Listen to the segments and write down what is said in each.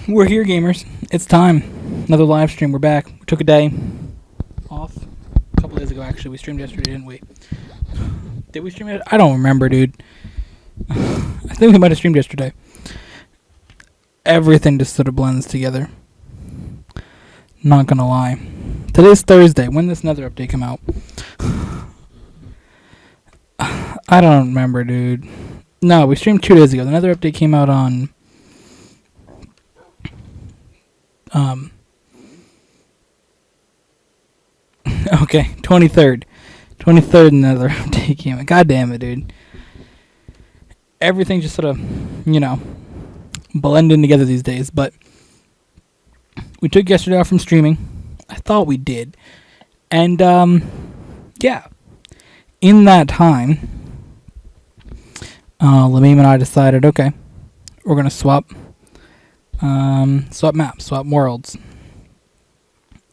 We're here, gamers. It's time. Another live stream. We're back. We took a day off. A couple days ago, actually. We streamed yesterday, didn't we? Did we stream it? I don't remember, dude. I think we might have streamed yesterday. Everything just sort of blends together. Not gonna lie. Today's Thursday. When does another update come out? I don't remember, dude. No, we streamed 2 days ago. Another update came out on... okay, 23rd. 23rd, another update came out. God damn it, dude. Everything just sort of, blending together these days. But we took yesterday off from streaming. I thought we did. And, yeah. In that time, LeMeme and I decided, okay, we're going to swap maps, swap worlds.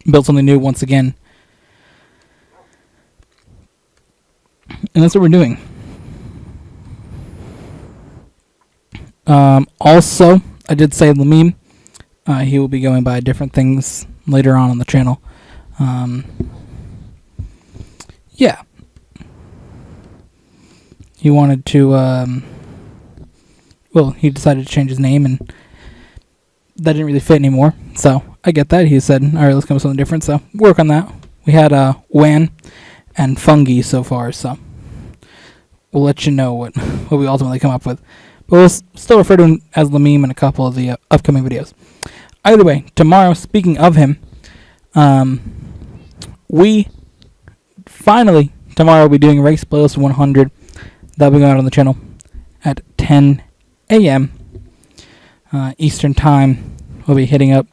Build something new once again. And that's what we're doing. Also, I did say LeMeme, he will be going by different things later on the channel. Yeah. He wanted to, he decided to change his name, and that didn't really fit anymore. So, I get that. He said, alright, let's come with something different. So, work on that. We had, Wan and Fungi so far, so we'll let you know what we ultimately come up with. But we'll still refer to him as LeMeme in a couple of the upcoming videos. Either way, tomorrow, speaking of him, we finally, tomorrow, will be doing Race Playlist 100. That'll be going out on the channel at 10 a.m. Eastern Time. We'll be hitting up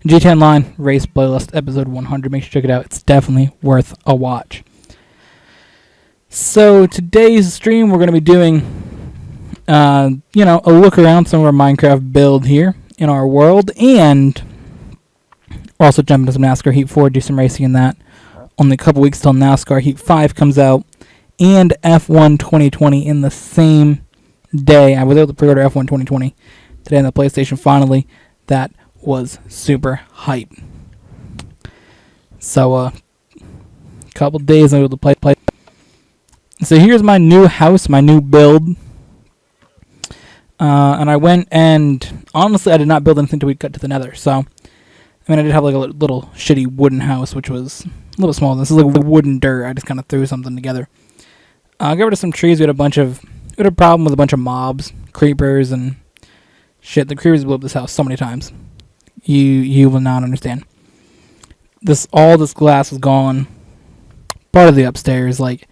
GT Online Race Playlist episode 100. Make sure to check it out. It's definitely worth a watch. So today's stream, we're going to be doing, a look around some of our Minecraft build here in our world, and we're also jumping into some NASCAR Heat 4, do some racing in that. Only a couple weeks till NASCAR Heat 5 comes out, and F1 2020 in the same day. I was able to pre-order F1 2020 today on the PlayStation finally. That was super hype. So, a couple days I was able to play. So here's my new house, my new build. And I went and, honestly, I did not build anything until we got to the nether. So, I did have like a little shitty wooden house, which was a little small. This is like wooden dirt. I just kind of threw something together. Got rid of some trees. We had a problem with a bunch of mobs, creepers, and shit. The creepers blew up this house so many times. You will not understand. All this glass was gone. Part of the upstairs, like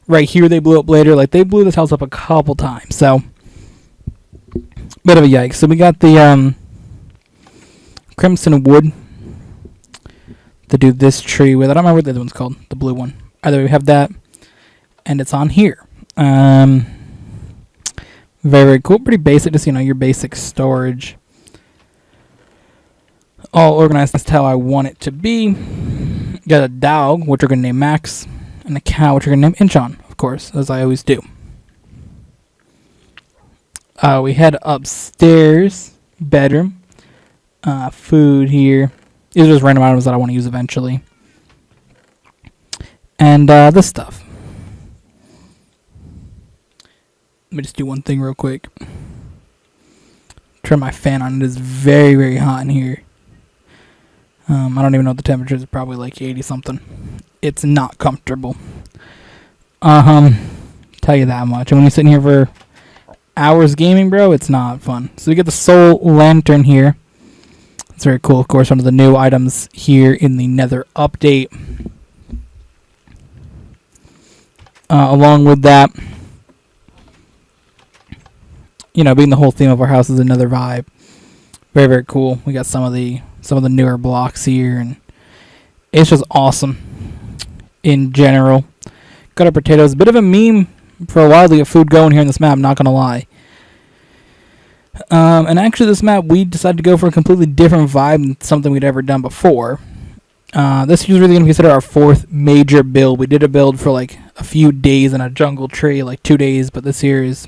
right here, they blew up later. Like they blew this house up a couple times. So, bit of a yikes. So we got the crimson wood to do this tree with. I don't remember what the other one's called. The blue one. Either way, we have that. And it's on here. Very, very cool. Pretty basic, just, your basic storage. All organized as how I want it to be. Got a dog, which we're going to name Max. And a cow, which we're going to name Inchon, of course, as I always do. We head upstairs. Bedroom. Food here. These are just random items that I want to use eventually. And this stuff. Let me just do one thing real quick. Turn my fan on. It is very, very hot in here. I don't even know what the temperature is. Probably like 80 something. It's not comfortable. Tell you that much. And when you're sitting here for hours gaming, bro, it's not fun. So we get the soul lantern here. It's very cool. Of course, one of the new items here in the Nether update. Along with that, being the whole theme of our house is another vibe. Very, very cool. We got some of the newer blocks here, and it's just awesome in general. Got our potatoes. A bit of a meme for a while to get food going here in this map, not gonna lie. And actually this map, we decided to go for a completely different vibe than something we'd ever done before. This is really going to be considered our fourth major build. We did a build for like a few days in a jungle tree, like 2 days, but this here is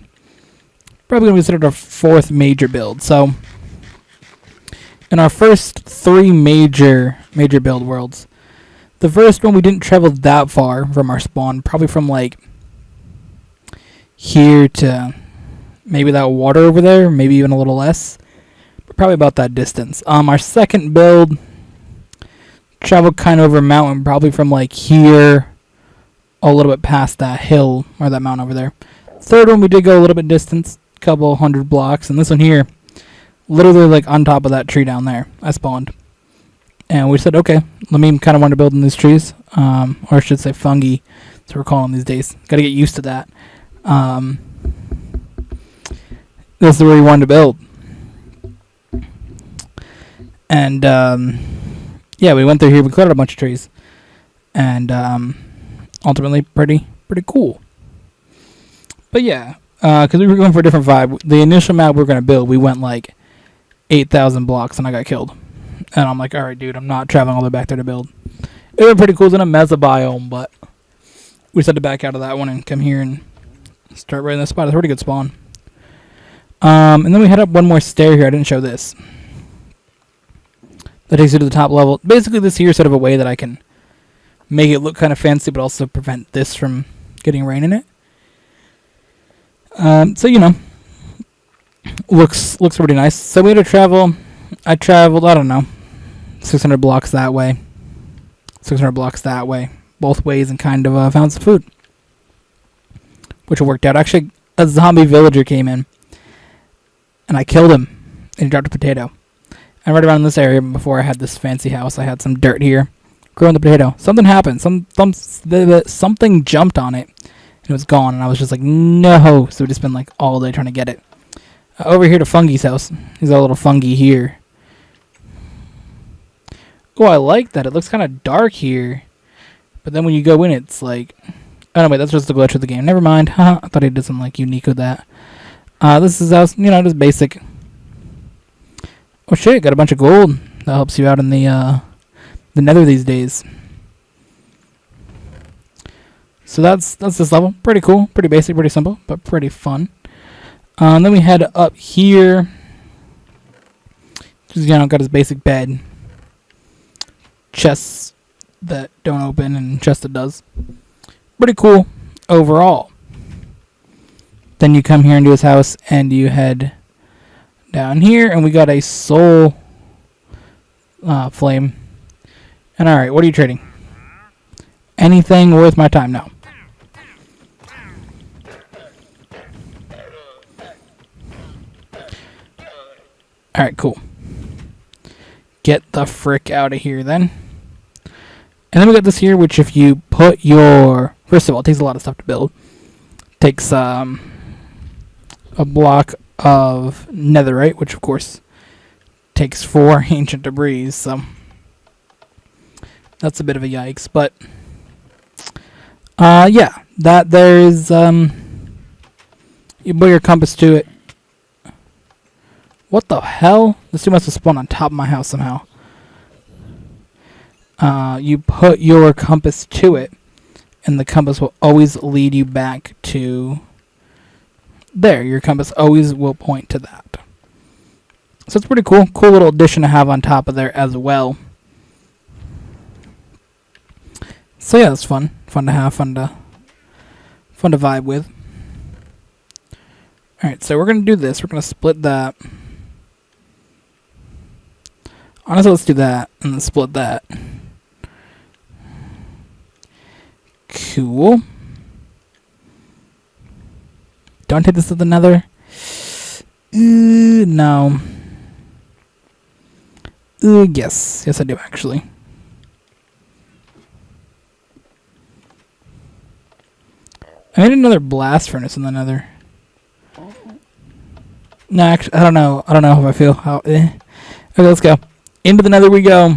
probably going to be considered our fourth major build. So in our first 3 major build worlds. The first one we didn't travel that far from our spawn, probably from like here to maybe that water over there, maybe even a little less, but probably about that distance. Our second build traveled kind of over a mountain, probably from like here a little bit past that hill or that mountain over there. Third one we did go a little bit distance, a couple 100 blocks, and this one here, literally like on top of that tree down there, I spawned. And we said, okay, LeMeme kind of wanted to build in these trees, or I should say fungi, that's what we're calling them these days. Got to get used to that. This is where he wanted to build. And, yeah, we went through here, we cleared out a bunch of trees. And, ultimately, pretty cool. But yeah, because we were going for a different vibe. The initial map we were going to build, we went like 8,000 blocks and I got killed. And I'm like, alright, dude, I'm not traveling all the way back there to build. It was pretty cool. It's in a mesobiome, but we decided to back out of that one and come here and start right in the spot. It's a pretty good spawn. And then we head up one more stair here. I didn't show this. That takes you to the top level. Basically, this here is sort of a way that I can make it look kind of fancy, but also prevent this from getting rain in it. So, you know, looks pretty nice. So we had to travel. I traveled, I don't know, 600 blocks that way, 600 blocks that way, both ways, and kind of found some food, which worked out. Actually, a zombie villager came in, and I killed him, and he dropped a potato. And right around this area, before I had this fancy house, I had some dirt here, growing the potato. Something happened. Something jumped on it, and it was gone, and I was just like, no. So we just been like all day trying to get it. Over here to Fungi's house. He's got a little fungi here. Oh, I like that. It looks kind of dark here. But then when you go in, it's like... Oh, no, wait, that's just the glitch of the game. Never mind. I thought he did something like unique with that. This is house, you know, just basic. Oh, shit, got a bunch of gold. That helps you out in the nether these days. So that's this level. Pretty cool. Pretty basic, pretty simple, but pretty fun. Then we head up here. Just, you know, got his basic bed. Chests that don't open and chest that does. Pretty cool overall. Then you come here into his house and you head down here, and we got a soul flame. And alright, what are you trading? Anything worth my time? No. Alright, cool. Get the frick out of here then. And then we got this here, which if you put your... First of all, it takes a lot of stuff to build. Takes a block of netherite, which of course takes 4 ancient debris, so that's a bit of a yikes. But yeah, that there's you put your compass to it. What the hell? This dude must have spawned on top of my house somehow. You put your compass to it, and the compass will always lead you back to there. Your compass always will point to that. So it's pretty cool. Cool little addition to have on top of there as well. So yeah, it's fun. Fun to have, fun to vibe with. Alright, so we're going to do this. We're going to split that. Honestly, let's do that and then split that. Cool. Don't take this to the nether. No. Yes. Yes, I do, actually. I made another blast furnace in the nether. No, actually, I don't know. I don't know how I feel. Okay, let's go. Into the nether we go.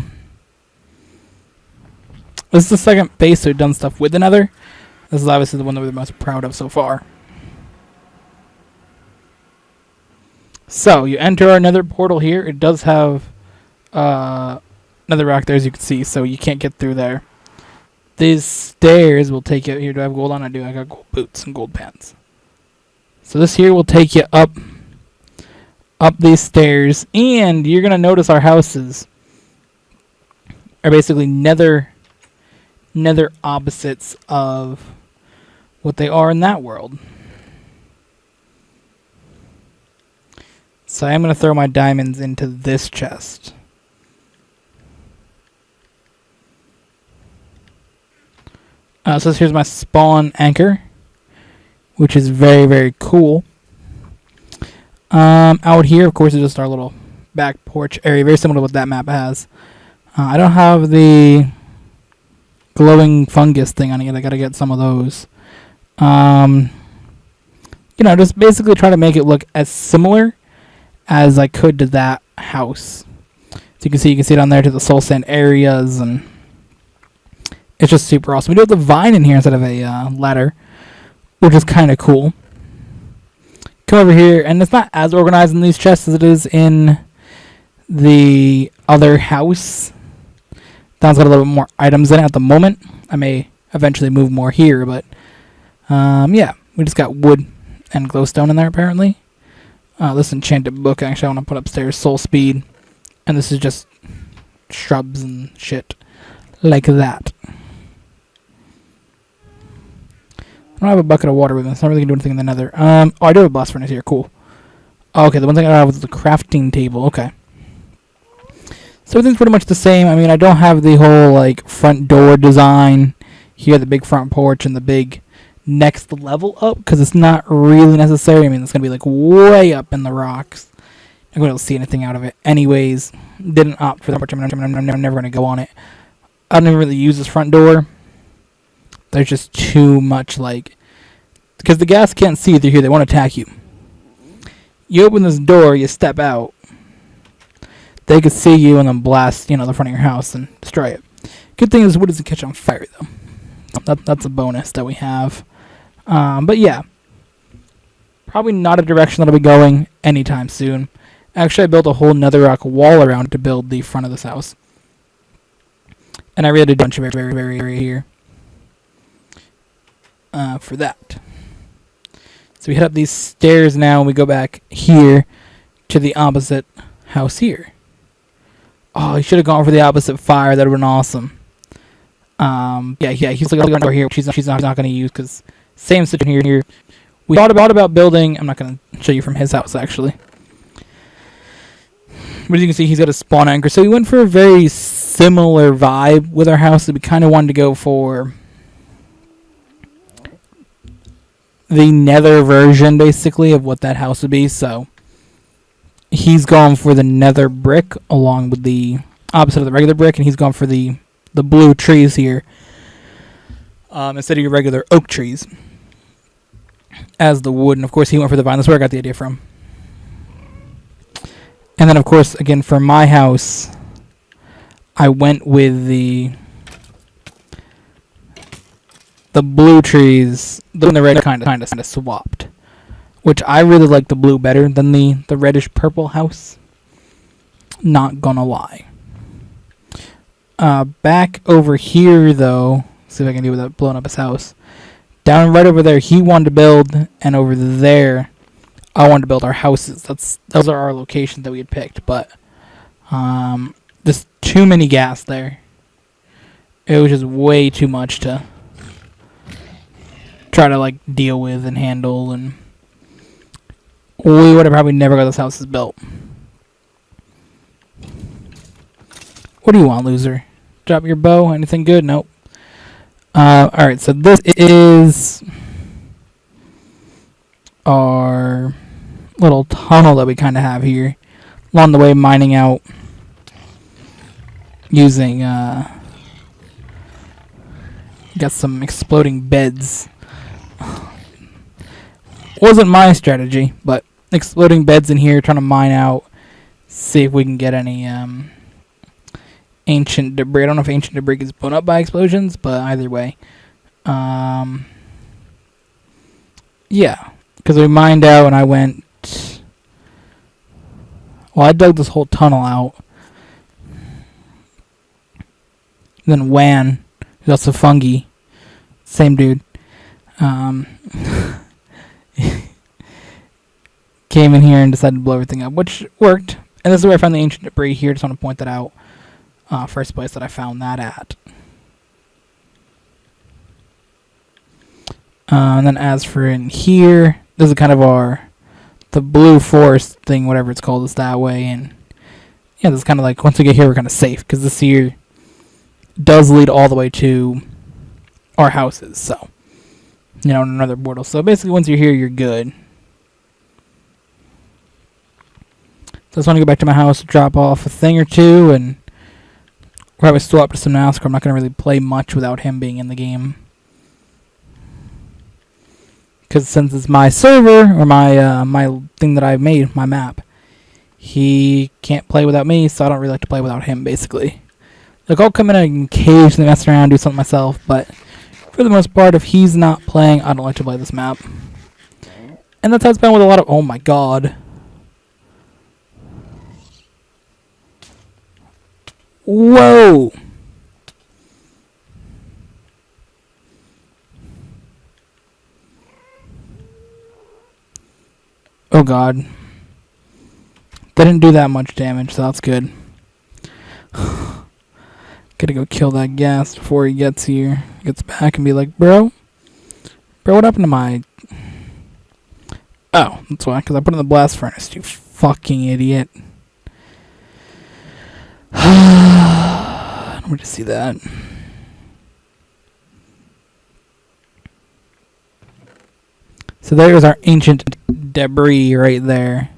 This is the second base we've done stuff with the nether. This is obviously the one that we're the most proud of so far. So, you enter our nether portal here. It does have nether rock there, as you can see, so you can't get through there. These stairs will take you here. Do I have gold on? I do. I got gold boots and gold pants. So this here will take you up up these stairs, and you're gonna notice our houses are basically nether opposites of what they are in that world. So I am going to throw my diamonds into this chest. So here's my spawn anchor, which is very, very cool. Out here, of course, is just our little back porch area, very similar to what that map has. I don't have the glowing fungus thing on it yet. I gotta get some of those. Just basically try to make it look as similar as I could to that house. So you can see down there to the soul sand areas, and it's just super awesome. We do have the vine in here instead of a ladder, which is kind of cool. Come over here, and it's not as organized in these chests as it is in the other house. That one's got a little bit more items in it at the moment. I may eventually move more here, but yeah, we just got wood and glowstone in there apparently. This enchanted book, actually, I want to put upstairs, Soul Speed, and this is just shrubs and shit like that. I don't have a bucket of water with me. It's not really going to do anything in the nether. I do have a blast furnace here. Cool. Okay, the one thing I don't have is the crafting table. Okay. So everything's pretty much the same. I mean, I don't have the whole, front door design here, the big front porch and the big next level up, because it's not really necessary. I mean, it's going to be, way up in the rocks. I'm going to see anything out of it. Anyways, didn't opt for the porch. I'm never going to go on it. I don't even really use this front door. There's just too much, because the ghast can't see through here. They won't attack you. You open this door, you step out. They could see you and then blast, the front of your house and destroy it. Good thing is wood doesn't catch on fire, though. That's a bonus that we have. But yeah. Probably not a direction that I'll be going anytime soon. Actually, I built a whole netherrock wall around to build the front of this house. And I really did a bunch of very, very area here. For that. So we head up these stairs now, and we go back here to the opposite house here. Oh, he should have gone for the opposite fire. That would have been awesome. Yeah, he's looking over here, which she's not going to use, because same situation here. We thought about building. I'm not going to show you from his house, actually. But as you can see, he's got a spawn anchor. So we went for a very similar vibe with our house. That we kind of wanted to go for the nether version, basically, of what that house would be. So he's gone for the nether brick along with the opposite of the regular brick, and he's gone for the blue trees here instead of your regular oak trees as the wood. And of course he went for the vine. That's where I got the idea from. And then of course, again, for my house, I went with the blue trees. The red kind of swapped, which I really like the blue better than the reddish purple house. Not gonna lie. Back over here, though, see if I can do without blowing up his house. Down right over there, he wanted to build, and over there, I wanted to build our houses. Those are our locations that we had picked, but just too many gas there. It was just way too much to try to deal with and handle, and we would have probably never got those houses built. What do you want, loser? Drop your bow? Anything good? Nope. Alright, so this is our little tunnel that we kind of have here. Along the way, mining out using, got some exploding beds. Wasn't my strategy, but exploding beds in here, trying to mine out, see if we can get any, ancient debris. I don't know if ancient debris gets blown up by explosions, but either way. Yeah, because we mined out and I went... Well, I dug this whole tunnel out. Then Wan, who's also fungi, same dude, came in here and decided to blow everything up, which worked. And this is where I found the ancient debris here. Just want to point that out. First place that I found that at. And then as for in here, this is kind of the blue forest thing, whatever it's called, is that way. And yeah, this is kind of like, once we get here, we're kind of safe, because this here does lead all the way to our houses. So, you know, another portal. So basically, once you're here, you're good. So I just want to go back to my house, drop off a thing or two, and probably swap to some NASCAR. I'm not going to really play much without him being in the game. Because since it's my server, or my thing that I've made, my map, he can't play without me, so I don't really like to play without him, basically. Like, I'll come in and occasionally mess around, do something myself, but for the most part, if he's not playing, I don't like to play this map. And that's how it's been with a lot of... Oh my god. Whoa! Oh god. Didn't do that much damage, so that's good. Gotta go kill that gas before he gets here. Gets back and be like, bro, what happened to my... Oh, that's why, because I put it in the blast furnace, you fucking idiot. I don't want to see that. So there's our ancient debris right there.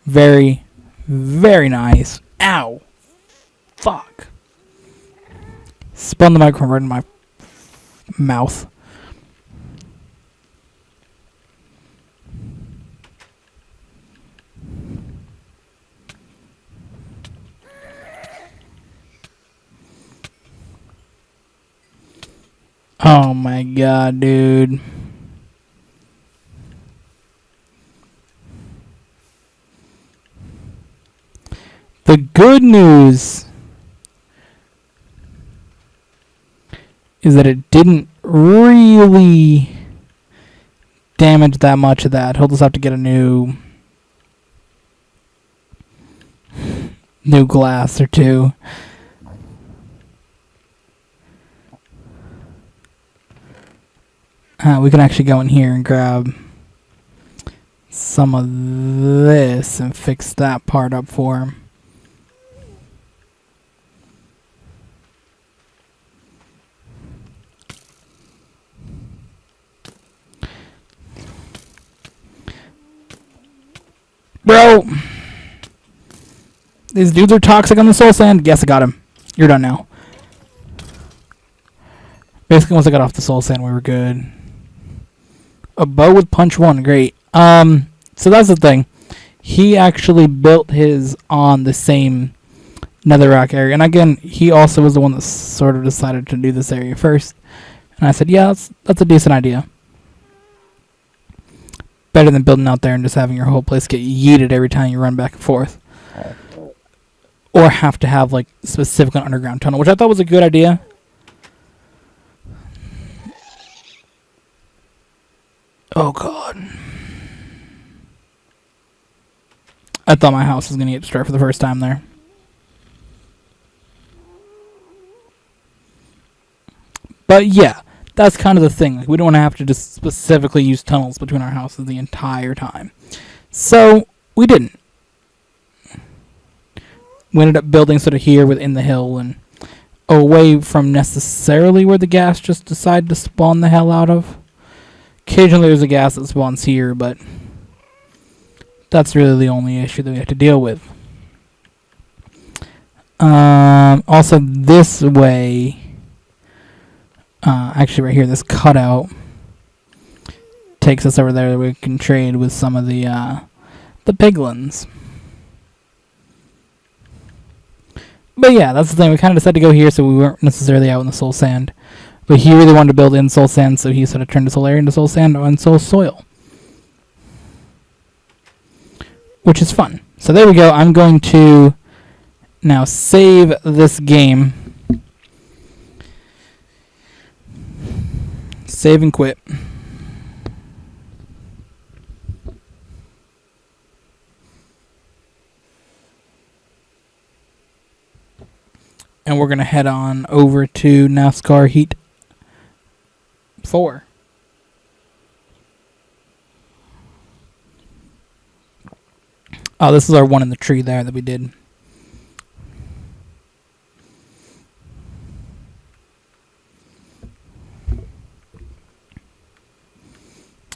Very, very nice. Ow. Fuck. Spun the microphone right in my mouth. Oh my god, dude. The good news is that it didn't really damage that much of that. He'll just have to get a new glass or two. We can actually go in here and grab some of this and fix that part up for him. Bro! These dudes are toxic on the soul sand. Yes, I got him. You're done now. Basically, once I got off the soul sand, we were good. A bow with punch 1. Great. So that's the thing. He actually built his on the same netherrack area. And again, he also was the one that sort of decided to do this area first. And I said, yeah, that's a decent idea. Better than building out there and just having your whole place get yeeted every time you run back and forth. Or have to have, like, specific an underground tunnel, which I thought was a good idea. Oh, God. I thought my house was going to get destroyed for the first time there. But, yeah. That's kind of the thing. Like, we don't want to have to just specifically use tunnels between our houses the entire time. So, we didn't. We ended up building sort of here within the hill and away from necessarily where the gas just decided to spawn the hell out of. Occasionally there's a gas that spawns here, but that's really the only issue that we have to deal with. Also, this way... actually right here, this cutout takes us over there that we can trade with some of the piglins. But yeah, that's the thing. We kind of decided to go here, so we weren't necessarily out in the soul sand. But he really wanted to build in soul sand, so he sort of turned this whole area into soul sand and soul soil. Which is fun. So there we go. I'm going to now save this game. Save and quit. and we're going to head on over to NASCAR Heat 4. Oh, this is our one in the tree there that we did.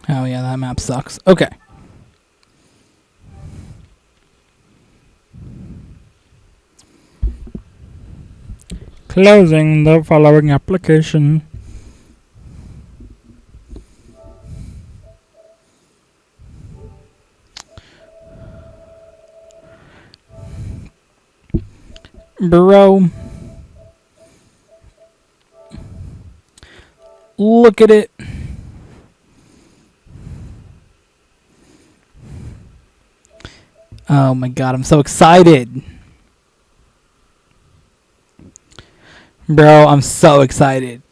Oh yeah, that map sucks. Okay. Closing the following application. Bro. Look at it. Oh my god, I'm so excited. Bro, I'm so excited.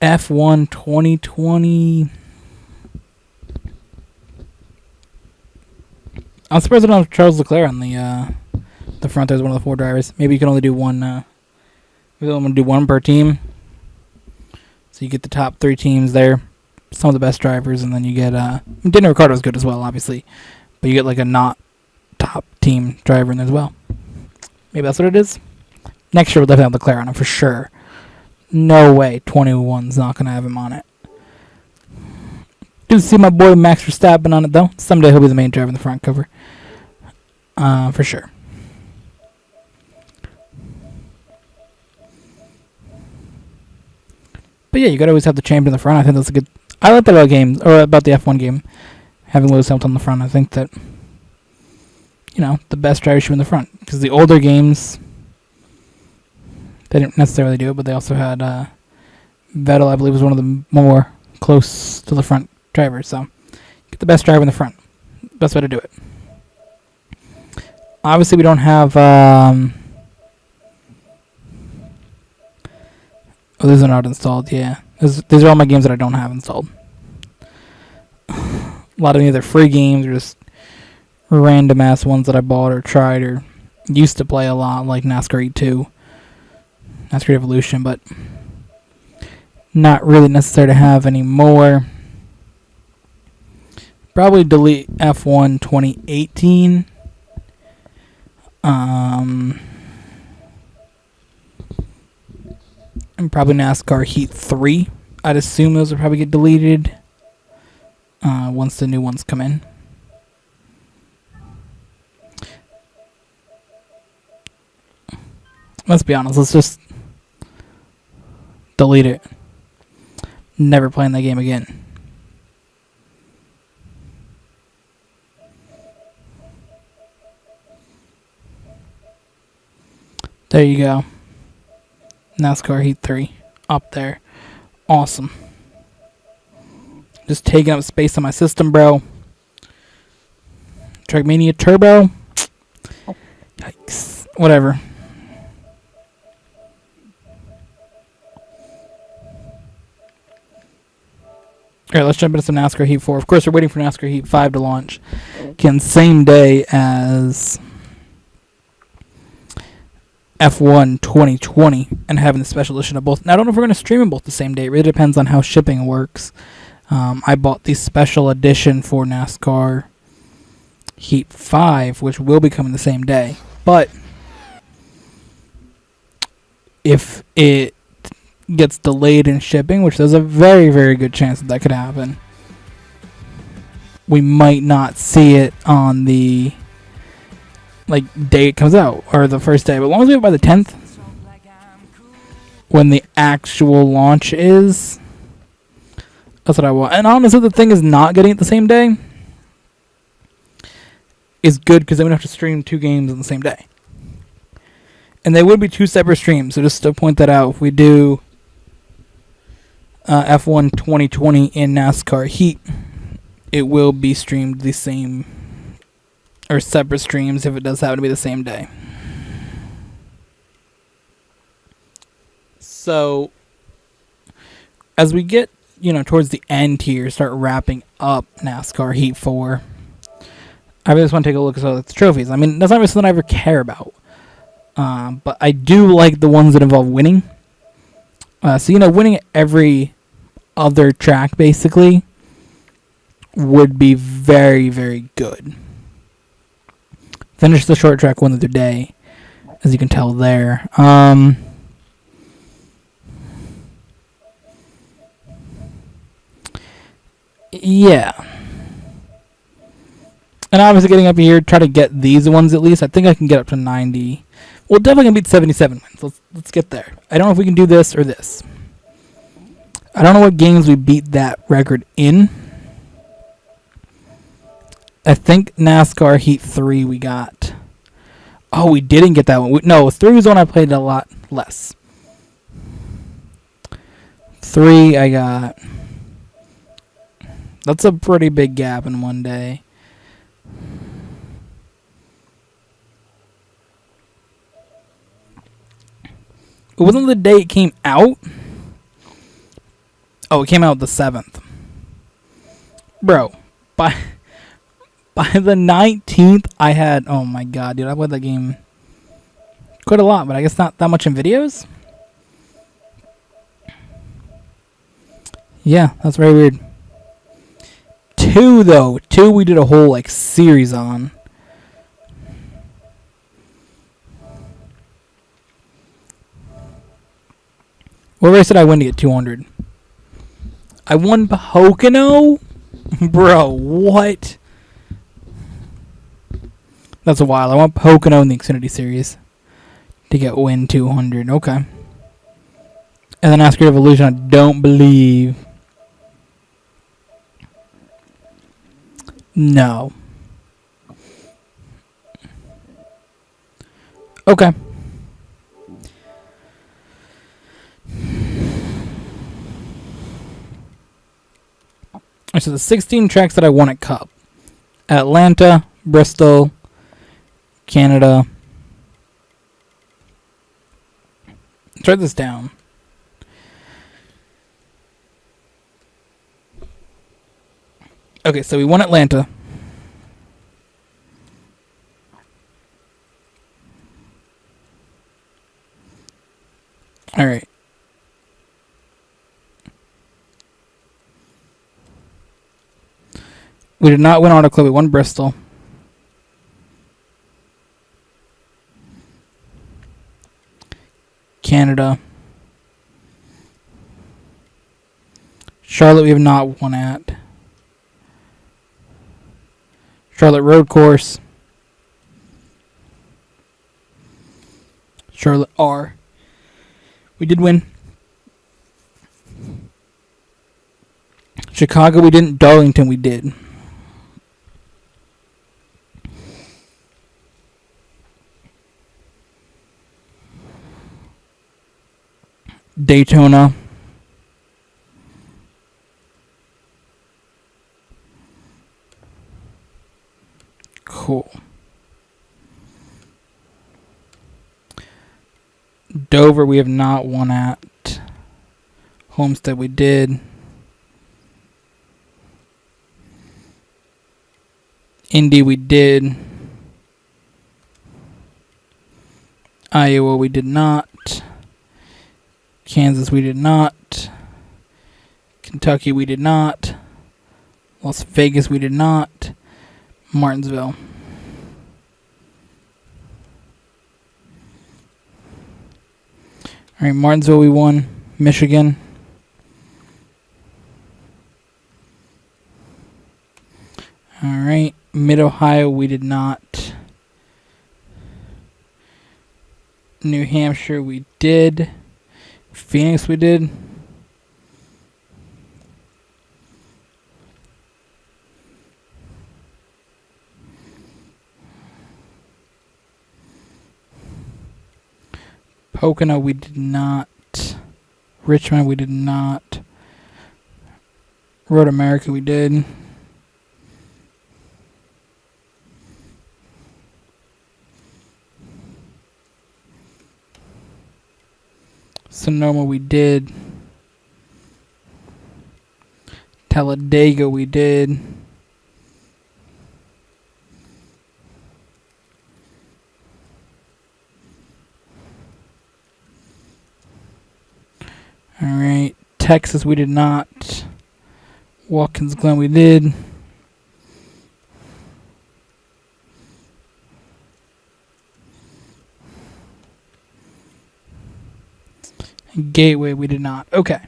F1 2020. I'm surprised I don't have Charles Leclerc on the front as one of the 4 drivers. Maybe you can only do one. Maybe I'm going to do one per team. So you get the top 3 teams there. Some of the best drivers, and then you get Daniel Ricciardo's good as well, obviously, but you get like a not top team driver in there as well. Maybe that's what it is. Next year we'll definitely have Leclerc on it for sure. No way 21's not gonna have him on it. Good to see my boy Max Verstappen on it though. Someday he'll be the main driver in the front cover, for sure. But yeah, you gotta always have the champion in the front. I think that's a good. I like that about games, or about the F1 game, having Lewis Hamilton on the front. I think that, the best driver should be in the front. Because the older games, they didn't necessarily do it, but they also had Vettel, I believe, was one of the more close to the front drivers. So, get the best driver in the front. Best way to do it. Obviously, we don't have... oh, these are not installed, yeah. These are all my games that I don't have installed. A lot of either free games or just random ass ones that I bought or tried or used to play a lot, like NASCAR Heat 2, NASCAR Evolution, but not really necessary to have anymore. Probably delete F1 2018. And probably NASCAR Heat 3. I'd assume those will probably get deleted once the new ones come in. Let's be honest, let's just delete it. Never playing that game again. There you go. NASCAR Heat 3 up there. Awesome. Just taking up space on my system, bro. Trackmania Turbo. Yikes. Whatever. Alright, let's jump into some NASCAR Heat 4. Of course, we're waiting for NASCAR Heat 5 to launch. Again, same day as F1 2020 and having the special edition of both. Now, I don't know if we're going to stream them both the same day. It really depends on how shipping works. I bought the special edition for NASCAR Heat 5, which will be coming the same day. But if it gets delayed in shipping, which there's a very, very good chance that could happen, we might not see it on the day it comes out, or the first day, but as long as we have it by the 10th, when the actual launch is, that's what I want. And honestly, the thing is not getting it the same day is good, because then we don't have to stream 2 games on the same day. And they would be 2 separate streams, so just to point that out, if we do F1 2020 in NASCAR Heat, it will be streamed the same, or separate streams if it does happen to be the same day. So, as we get, towards the end here, start wrapping up NASCAR Heat 4, I just want to take a look at the trophies. I mean, that's not really something I ever care about. But I do like the ones that involve winning. So, winning every other track, basically, would be very, very good. Finish the short track win of the day, as you can tell there. Yeah. And obviously getting up here, try to get these ones at least. I think I can get up to 90. Well, definitely going to beat 77 wins. Let's get there. I don't know if we can do this or this. I don't know what games we beat that record in. I think NASCAR Heat 3 we got. Oh, we didn't get that one. No, 3 was the one I played a lot less. 3 I got. That's a pretty big gap in one day. It wasn't the day it came out. Oh, it came out the 7th. Bro, by the 19th, I had... Oh my god, dude, I played that game quite a lot, but I guess not that much in videos? Yeah, that's very weird. 2, though. 2 we did a whole, series on. What race did I win to get 200? I won Pocono? Bro, what? That's a while. I won Pocono in the Xfinity Series to get win 200. Okay. And then NASCAR Evolution, I don't believe. No. Okay. So the 16 tracks that I won at Cup. Atlanta, Bristol, Canada. Let's write this down. Okay, so we won Atlanta. All right. We did not win Auto Club. We won Bristol. Canada. Charlotte we have not won at. Charlotte Road Course. Charlotte R. We did win. Chicago we didn't. Darlington we did. Daytona. Cool. Dover we have not won at. Homestead we did. Indy we did. Iowa we did not. Kansas we did not. Kentucky we did not. Las Vegas we did not. Martinsville. Alright, Martinsville we won. Michigan. Alright, Mid-Ohio we did not. New Hampshire we did. Phoenix we did. Pocono we did not. Richmond we did not. Road America we did. Sonoma we did. Talladega we did. Alright, Texas we did not. Watkins Glen we did. Gateway we did not. Okay.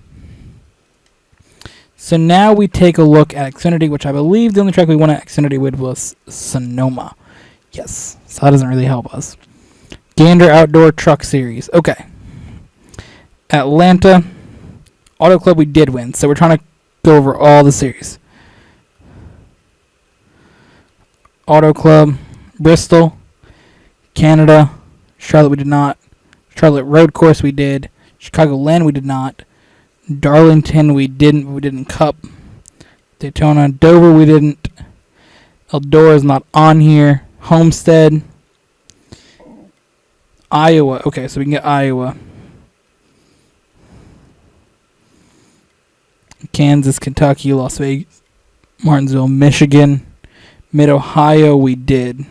So now we take a look at Xfinity, which I believe the only track we won at Xfinity with was Sonoma. Yes, so that doesn't really help us. Gander Outdoor Truck Series. Okay. Atlanta Auto Club we did win, so we're trying to go over all the series. Auto Club, Bristol, Canada, Charlotte we did not. Charlotte Road Course we did. Chicagoland we did not. Darlington we didn't Cup. Daytona, Dover we didn't. Eldora is not on here. Homestead, Iowa. Okay, so we can get Iowa. Kansas, Kentucky, Las Vegas, Martinsville, Michigan. Mid-Ohio we did.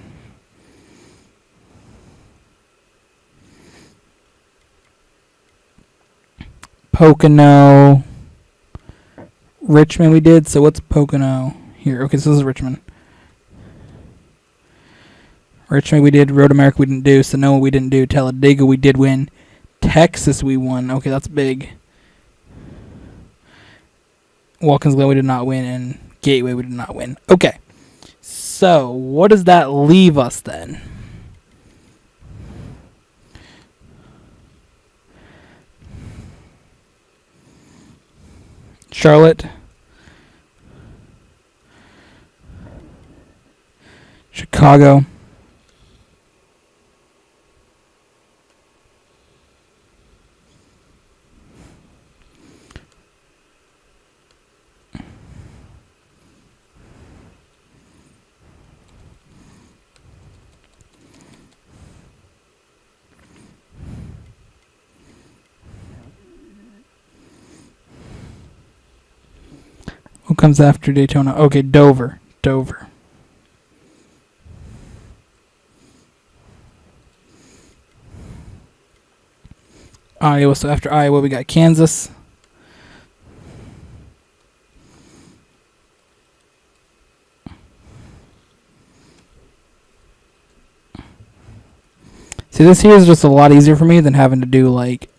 Pocono, Richmond we did. So what's Pocono here? Okay, so this is Richmond. Richmond we did. Road America we didn't do. Sonoma we didn't do. Talladega we did win. Texas we won. Okay, that's big. Watkins Glen we did not win. And Gateway we did not win. Okay, so what does that leave us then? Charlotte, Chicago, who comes after Daytona? Okay, Dover. Iowa. So after Iowa, we got Kansas. See, this here is just a lot easier for me than having to do, like,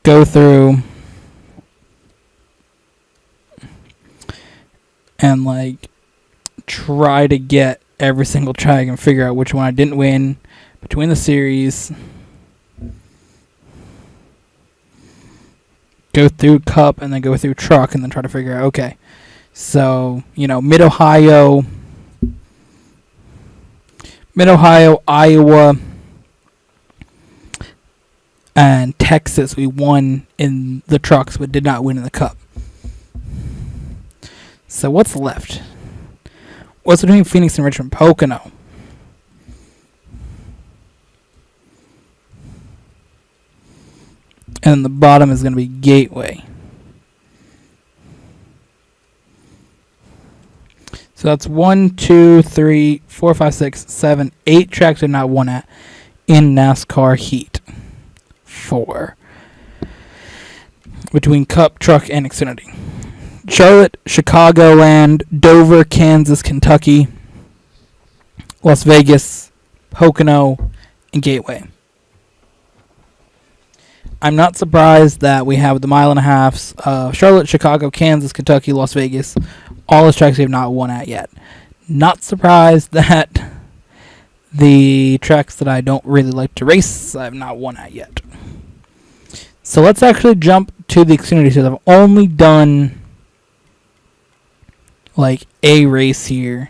go through and, like, try to get every single track and figure out which one I didn't win between the series. Go through Cup and then go through Truck and then try to figure out, okay, so, Mid-Ohio, Iowa, and Texas, we won in the Trucks but did not win in the Cup. So what's left? What's between Phoenix and Richmond? Pocono. And the bottom is going to be Gateway. So that's 1, 2, 3, 4, 5, 6, 7, 8 tracks we've not won at in NASCAR Heat 4. Between Cup, Truck, and Xfinity. Charlotte, Chicagoland, Dover, Kansas, Kentucky, Las Vegas, Pocono, and Gateway. I'm not surprised that we have the mile and a half Charlotte, Chicago, Kansas, Kentucky, Las Vegas, all those tracks we have not won at yet. Not surprised that the tracks that I don't really like to race, I have not won at yet. So let's actually jump to the Xfinity series. I've only done like a race here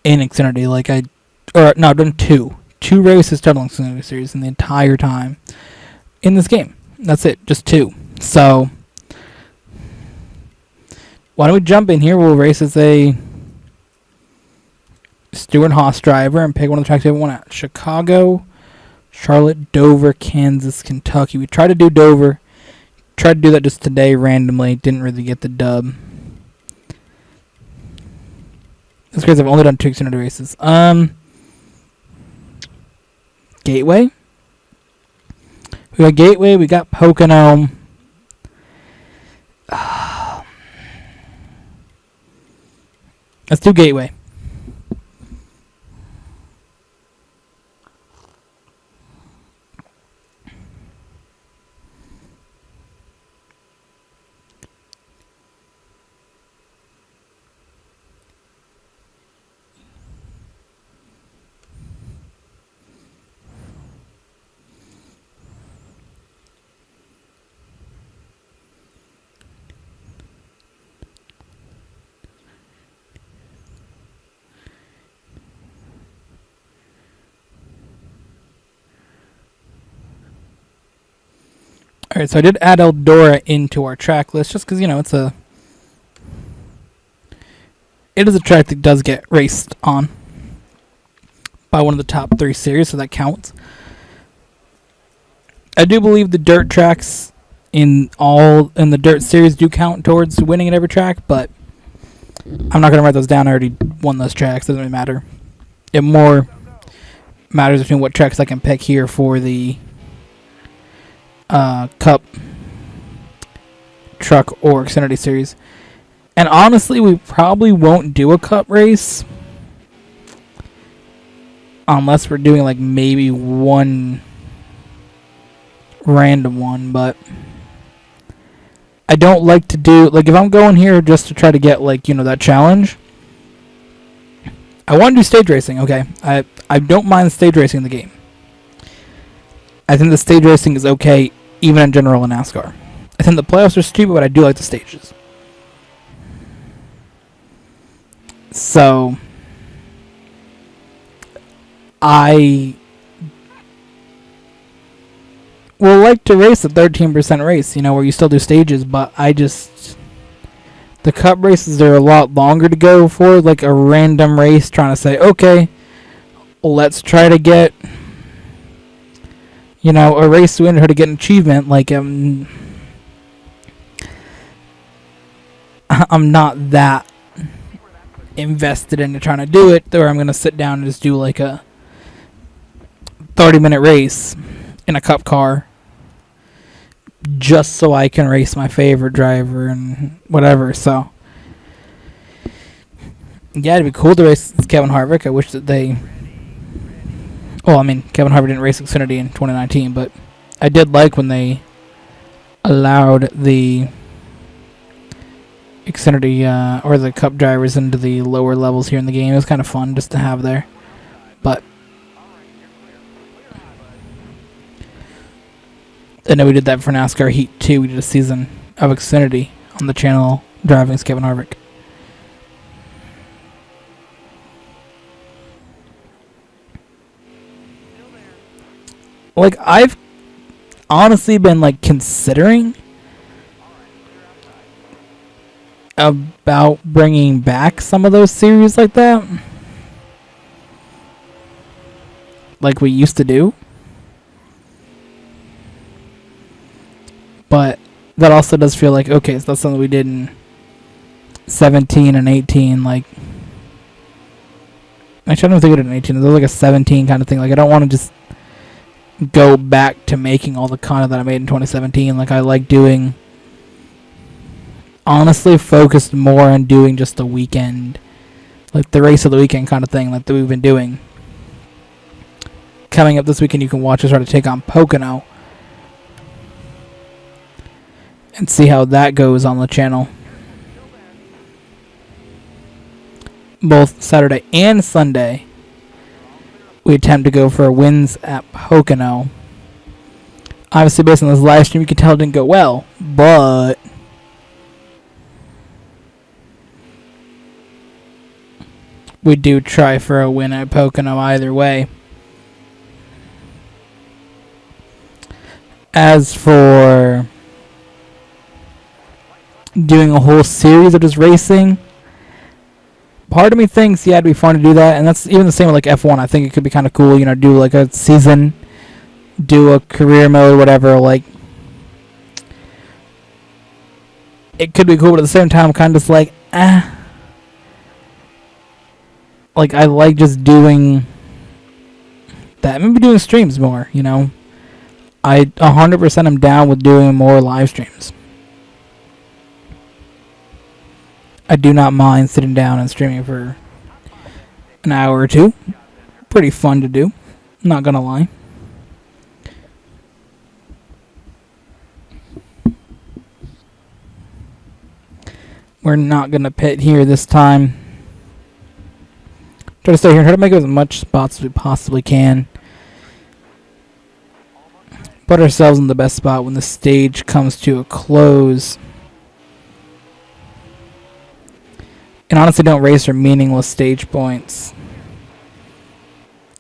in Xfinity. I've done two races total in Xfinity series in the entire time in this game. That's it, just 2. So why don't we jump in here? We'll race as a Stewart Haas driver and pick one of the tracks we haven't won at. Chicago, Charlotte, Dover, Kansas, Kentucky. We tried to do Dover. Tried to do that just today randomly. Didn't really get the dub. That's because I've only done 2 Xfinity races. Gateway, We got Gateway, we got Pocono. Let's do Gateway. Alright, so I did add Eldora into our track list just because, it is a track that does get raced on by one of the top 3 series, so that counts. I do believe the dirt tracks in the dirt series do count towards winning at every track, but I'm not going to write those down. I already won those tracks. It doesn't really matter. It more matters between what tracks I can pick here for the Cup, Truck, or Xfinity Series. And honestly, we probably won't do a Cup race unless we're doing like maybe one random one, but I don't like to do, like, if I'm going here just to try to get, like, that challenge, I want to do stage racing, okay? I don't mind stage racing in the game. I think the stage racing is okay, even in general in NASCAR. I think the playoffs are stupid, but I do like the stages. So, I will like to race a 13% race, where you still do stages, but the Cup races are a lot longer to go for, like a random race trying to say, okay, let's try to get, a race winner to get an achievement. Like, I'm not that invested into trying to do it, where I'm going to sit down and just do like a 30-minute race in a Cup car just so I can race my favorite driver and whatever. So, yeah, it'd be cool to race Kevin Harvick. I wish that Kevin Harvick didn't race Xfinity in 2019, but I did like when they allowed the Xfinity or the Cup drivers into the lower levels here in the game. It was kind of fun just to have there. But I know we did that for NASCAR Heat 2. We did a season of Xfinity on the channel driving as Kevin Harvick. Like, I've honestly been, like, considering about bringing back some of those series like that. Like we used to do. But that also does feel like, okay, so that's something we did in 17 and 18. Like, actually, I don't think we did in 18. It was like a 17 kind of thing. Like, I don't want to just go back to making all the content that I made in 2017. Like, I like doing, honestly, focused more on doing just the weekend, like the race of the weekend kind of thing, like that we've been doing. Coming up this weekend, you can watch us try to take on Pocono and see how that goes on the channel. Both Saturday and Sunday, we attempt to go for wins at Pocono. Obviously, based on this live stream, you can tell it didn't go well, but we do try for a win at Pocono either way. As for doing a whole series of just racing, part of me thinks, yeah, it'd be fun to do that, and that's even the same with like F1. I think it could be kind of cool, do like a season, do a career mode, whatever. Like, it could be cool, but at the same time, I'm kind of just like, like, I like just doing that. Maybe doing streams more, I 100% am down with doing more live streams. I do not mind sitting down and streaming for an hour or two. Pretty fun to do, not gonna lie. We're not gonna pit here this time. Try to stay here, try to make as much spots as we possibly can. Put ourselves in the best spot when the stage comes to a close. And honestly, don't race for meaningless stage points.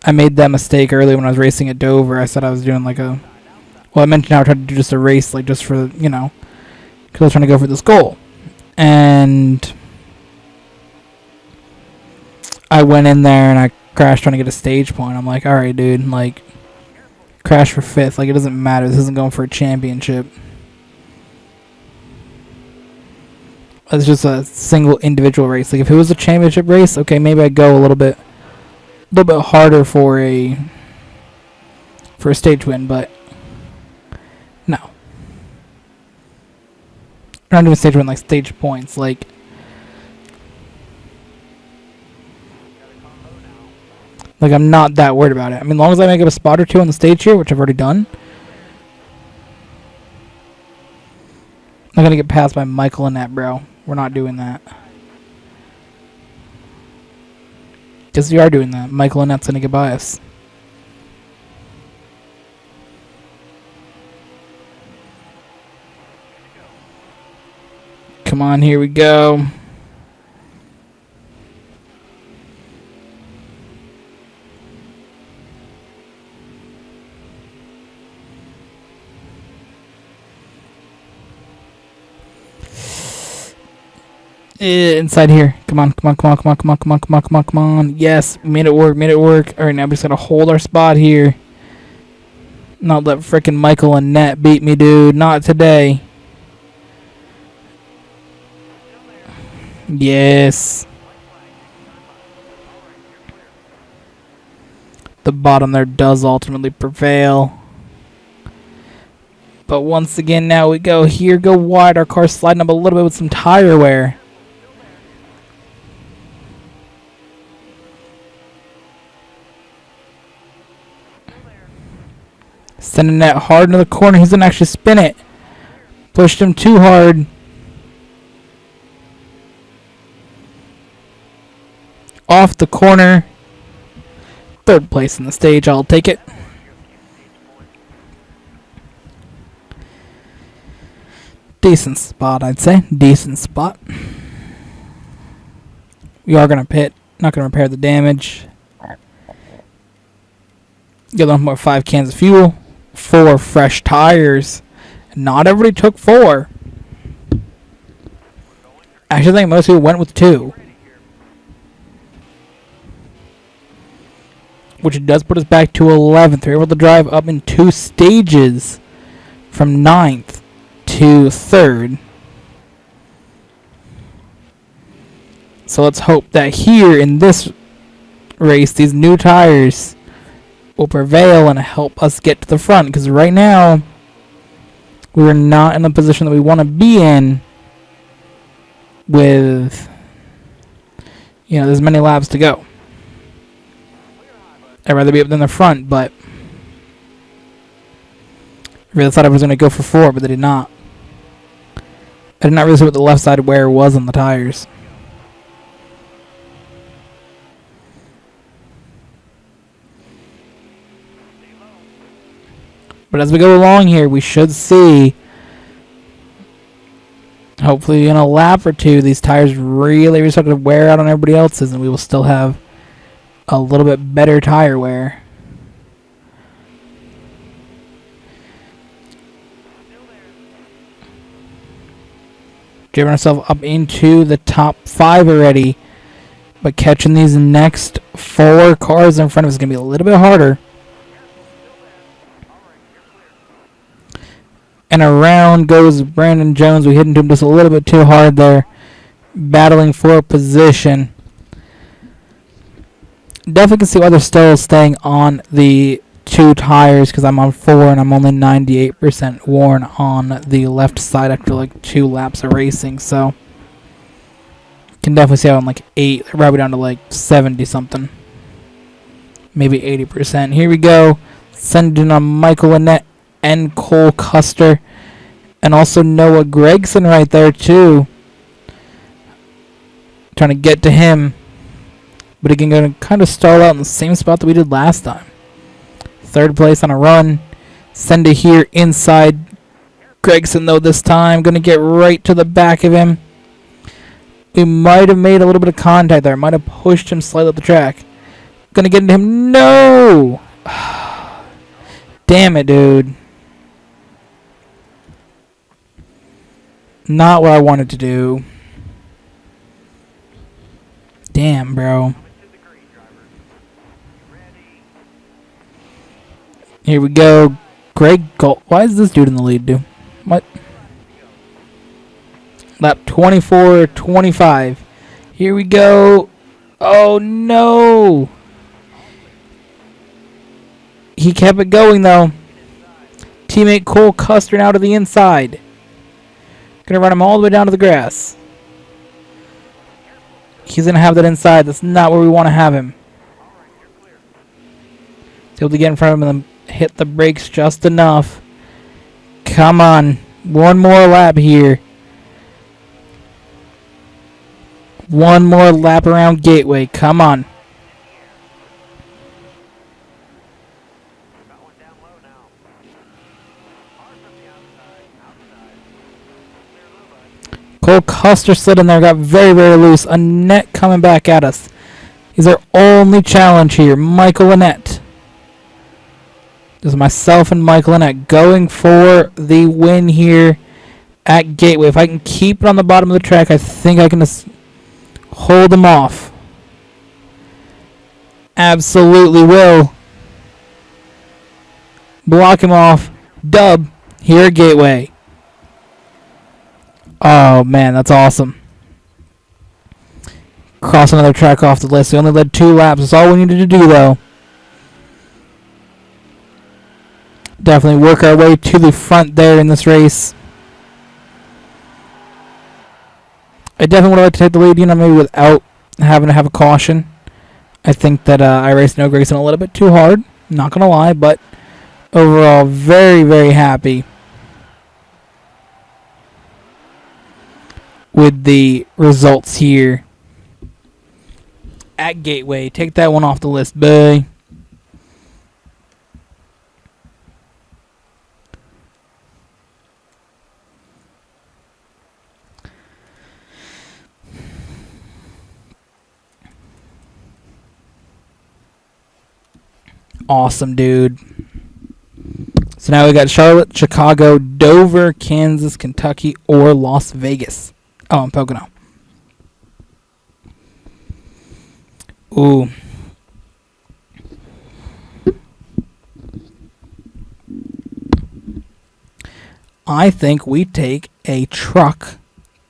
I made that mistake earlier when I was racing at Dover. I said I was doing like a... Well, I mentioned how I tried to do just a race, like just for, you know, because I was trying to go for this goal. And I went in there and I crashed trying to get a stage point. I'm like, alright, dude, like, crash for 5th. Like, it doesn't matter. This isn't going for a championship. It's just a single individual race. Like, if it was a championship race, okay, maybe I'd go a little bit harder for a stage win, but no. I'm not doing stage win like stage points. Like, I'm not that worried about it. I mean, as long as I make up a spot or two on the stage here, which I've already done, I'm not gonna get passed by Michael and that, bro. We're not doing that. Because we are doing that. Michael and that's gonna get by us. Come on, here we go. Inside here. Come on, come on, come on, come on, come on, come on, come on, come on, come on. Yes, made it work, made it work. Alright, now we just gotta hold our spot here. Not let frickin' Michael and Nat beat me, dude. Not today. Yes. The bottom there does ultimately prevail. But once again, now we go here, go wide. Our car's sliding up a little bit with some tire wear. Sending that hard into the corner. He's going to actually spin it. Pushed him too hard. Off the corner. 3rd place in the stage. I'll take it. Decent spot, I'd say. Decent spot. We are going to pit. Not going to repair the damage. Get on more 5 cans of fuel. 4 fresh tires. Not everybody took 4. Actually, I think most people went with 2. Which does put us back to 11th. We're able to drive up in 2 stages from 9th to 3rd. So let's hope that here in this race, these new tires will prevail and help us get to the front. Because right now, we're not in the position that we want to be in with, you know, there's many laps to go. I'd rather be up than the front, but I really thought I was going to go for 4, but they did not. I did not really see what the left side wear was on the tires. But as we go along here, we should see, hopefully in a lap or two, these tires really start to wear out on everybody else's, and we will still have a little bit better tire wear. Giving ourselves up into the top 5 already, but catching these next 4 cars in front of us is going to be a little bit harder. And around goes Brandon Jones. We hit into him just a little bit too hard there, battling for position. Definitely can see why they're still staying on the 2 tires because I'm on 4 and I'm only 98% worn on the left side after like 2 laps of racing. So can definitely see how I'm like 8, probably down to like 70 something, maybe 80%. Here we go, sending on Michael Annett and Cole Custer, and also Noah Gregson right there too. Trying to get to him, but again, going to kind of stall out in the same spot that we did last time. 3rd place on a run. Send it here inside Gregson though this time. Going to get right to the back of him. We might have made a little bit of contact there. Might have pushed him slightly up the track. Going to get into him. No! Damn it, dude. Not what I wanted to do. Damn, bro. Here we go. Greg Galt. Why is this dude in the lead, dude? What? Lap 24-25. Here we go. Oh, no. He kept it going, though. Teammate Cole Custer out to the inside. Gonna run him all the way down to the grass. He's gonna have that inside. That's not where we want to have him. He's able to get in front of him and then hit the brakes just enough. Come on. One more lap here. One more lap around Gateway. Come on. Cole Custer slid in there, got very, very loose. Annett coming back at us. He's our only challenge here. Michael Annett. This is myself and Michael Annett going for the win here at Gateway. If I can keep it on the bottom of the track, I think I can just hold him off. Absolutely will. Block him off. Dub here at Gateway. Oh, man, that's awesome. Cross another track off the list. We only led 2 laps. That's all we needed to do, though. Definitely work our way to the front there in this race. I definitely would like to take the lead, maybe without having to have a caution. I think that I raced No Grayson a little bit too hard. Not going to lie, but overall, very, very happy with the results here at Gateway. Take that one off the list, boy. Awesome, dude. So now we got Charlotte, Chicago, Dover, Kansas, Kentucky, or Las Vegas. Oh, and Pocono. Ooh. I think we take a truck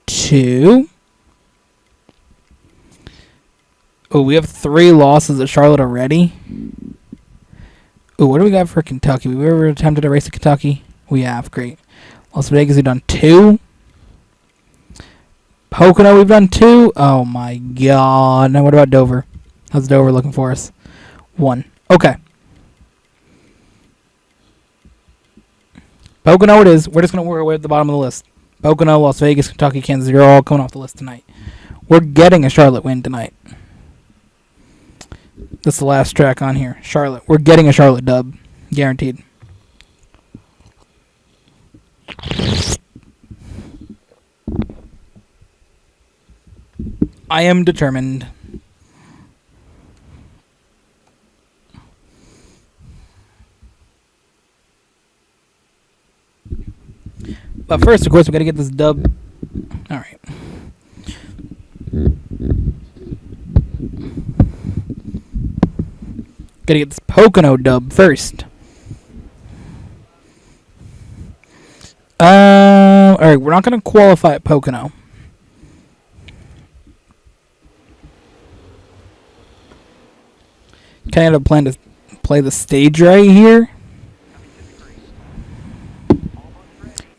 to... Oh, we have 3 losses at Charlotte already. Ooh, what do we got for Kentucky? We ever attempted a race at Kentucky? We have. Great. Las Vegas, we've done 2. Pocono, we've done 2. Oh, my God. Now, what about Dover? How's Dover looking for us? 1. Okay. Pocono it is. We're just going to work our way at the bottom of the list. Pocono, Las Vegas, Kentucky, Kansas. You're all coming off the list tonight. We're getting a Charlotte win tonight. That's the last track on here. Charlotte. We're getting a Charlotte dub. Guaranteed. I am determined. But first, of course, we got to get this dub. All right. Got to get this Pocono dub first. All right, we're not going to qualify at Pocono. Kind of plan play the stage right here.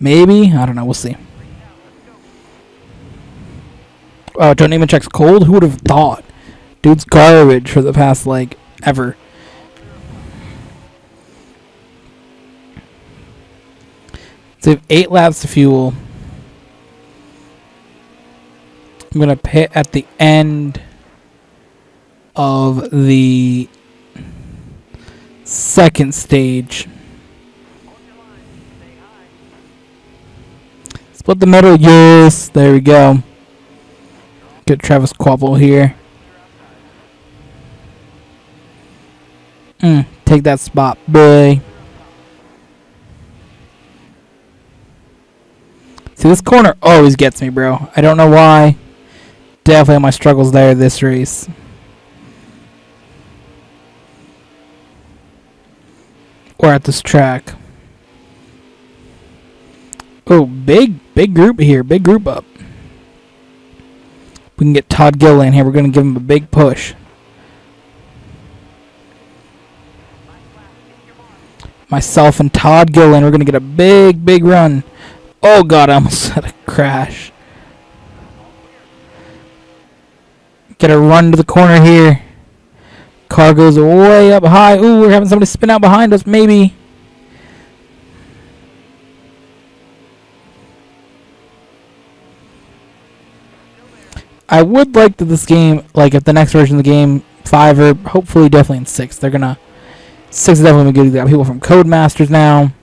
Maybe. I don't know. We'll see. Oh, don't even check's cold? Who would have thought? Dude's garbage for the past, like, ever. So we have 8 laps to fuel. I'm going to pit at the end of the second stage. Split the middle, yes. There we go. Get Travis Quapple here. Take that spot, boy. See, this corner always gets me, bro. I don't know why. Definitely have my struggles there this race. Or at this track. Oh, big group here. Big group up. We can get Todd Gilliland here. We're going to give him a big push. Myself and Todd Gilliland, we're going to get a big run. Oh, God, I almost had a crash. Get a run to the corner here. Car goes way up high. Ooh, we're having somebody spin out behind us, maybe. I would like that this game, like if the next version of the game, 5 or hopefully definitely in 6, they're gonna 6 is definitely good. They got people from Codemasters now.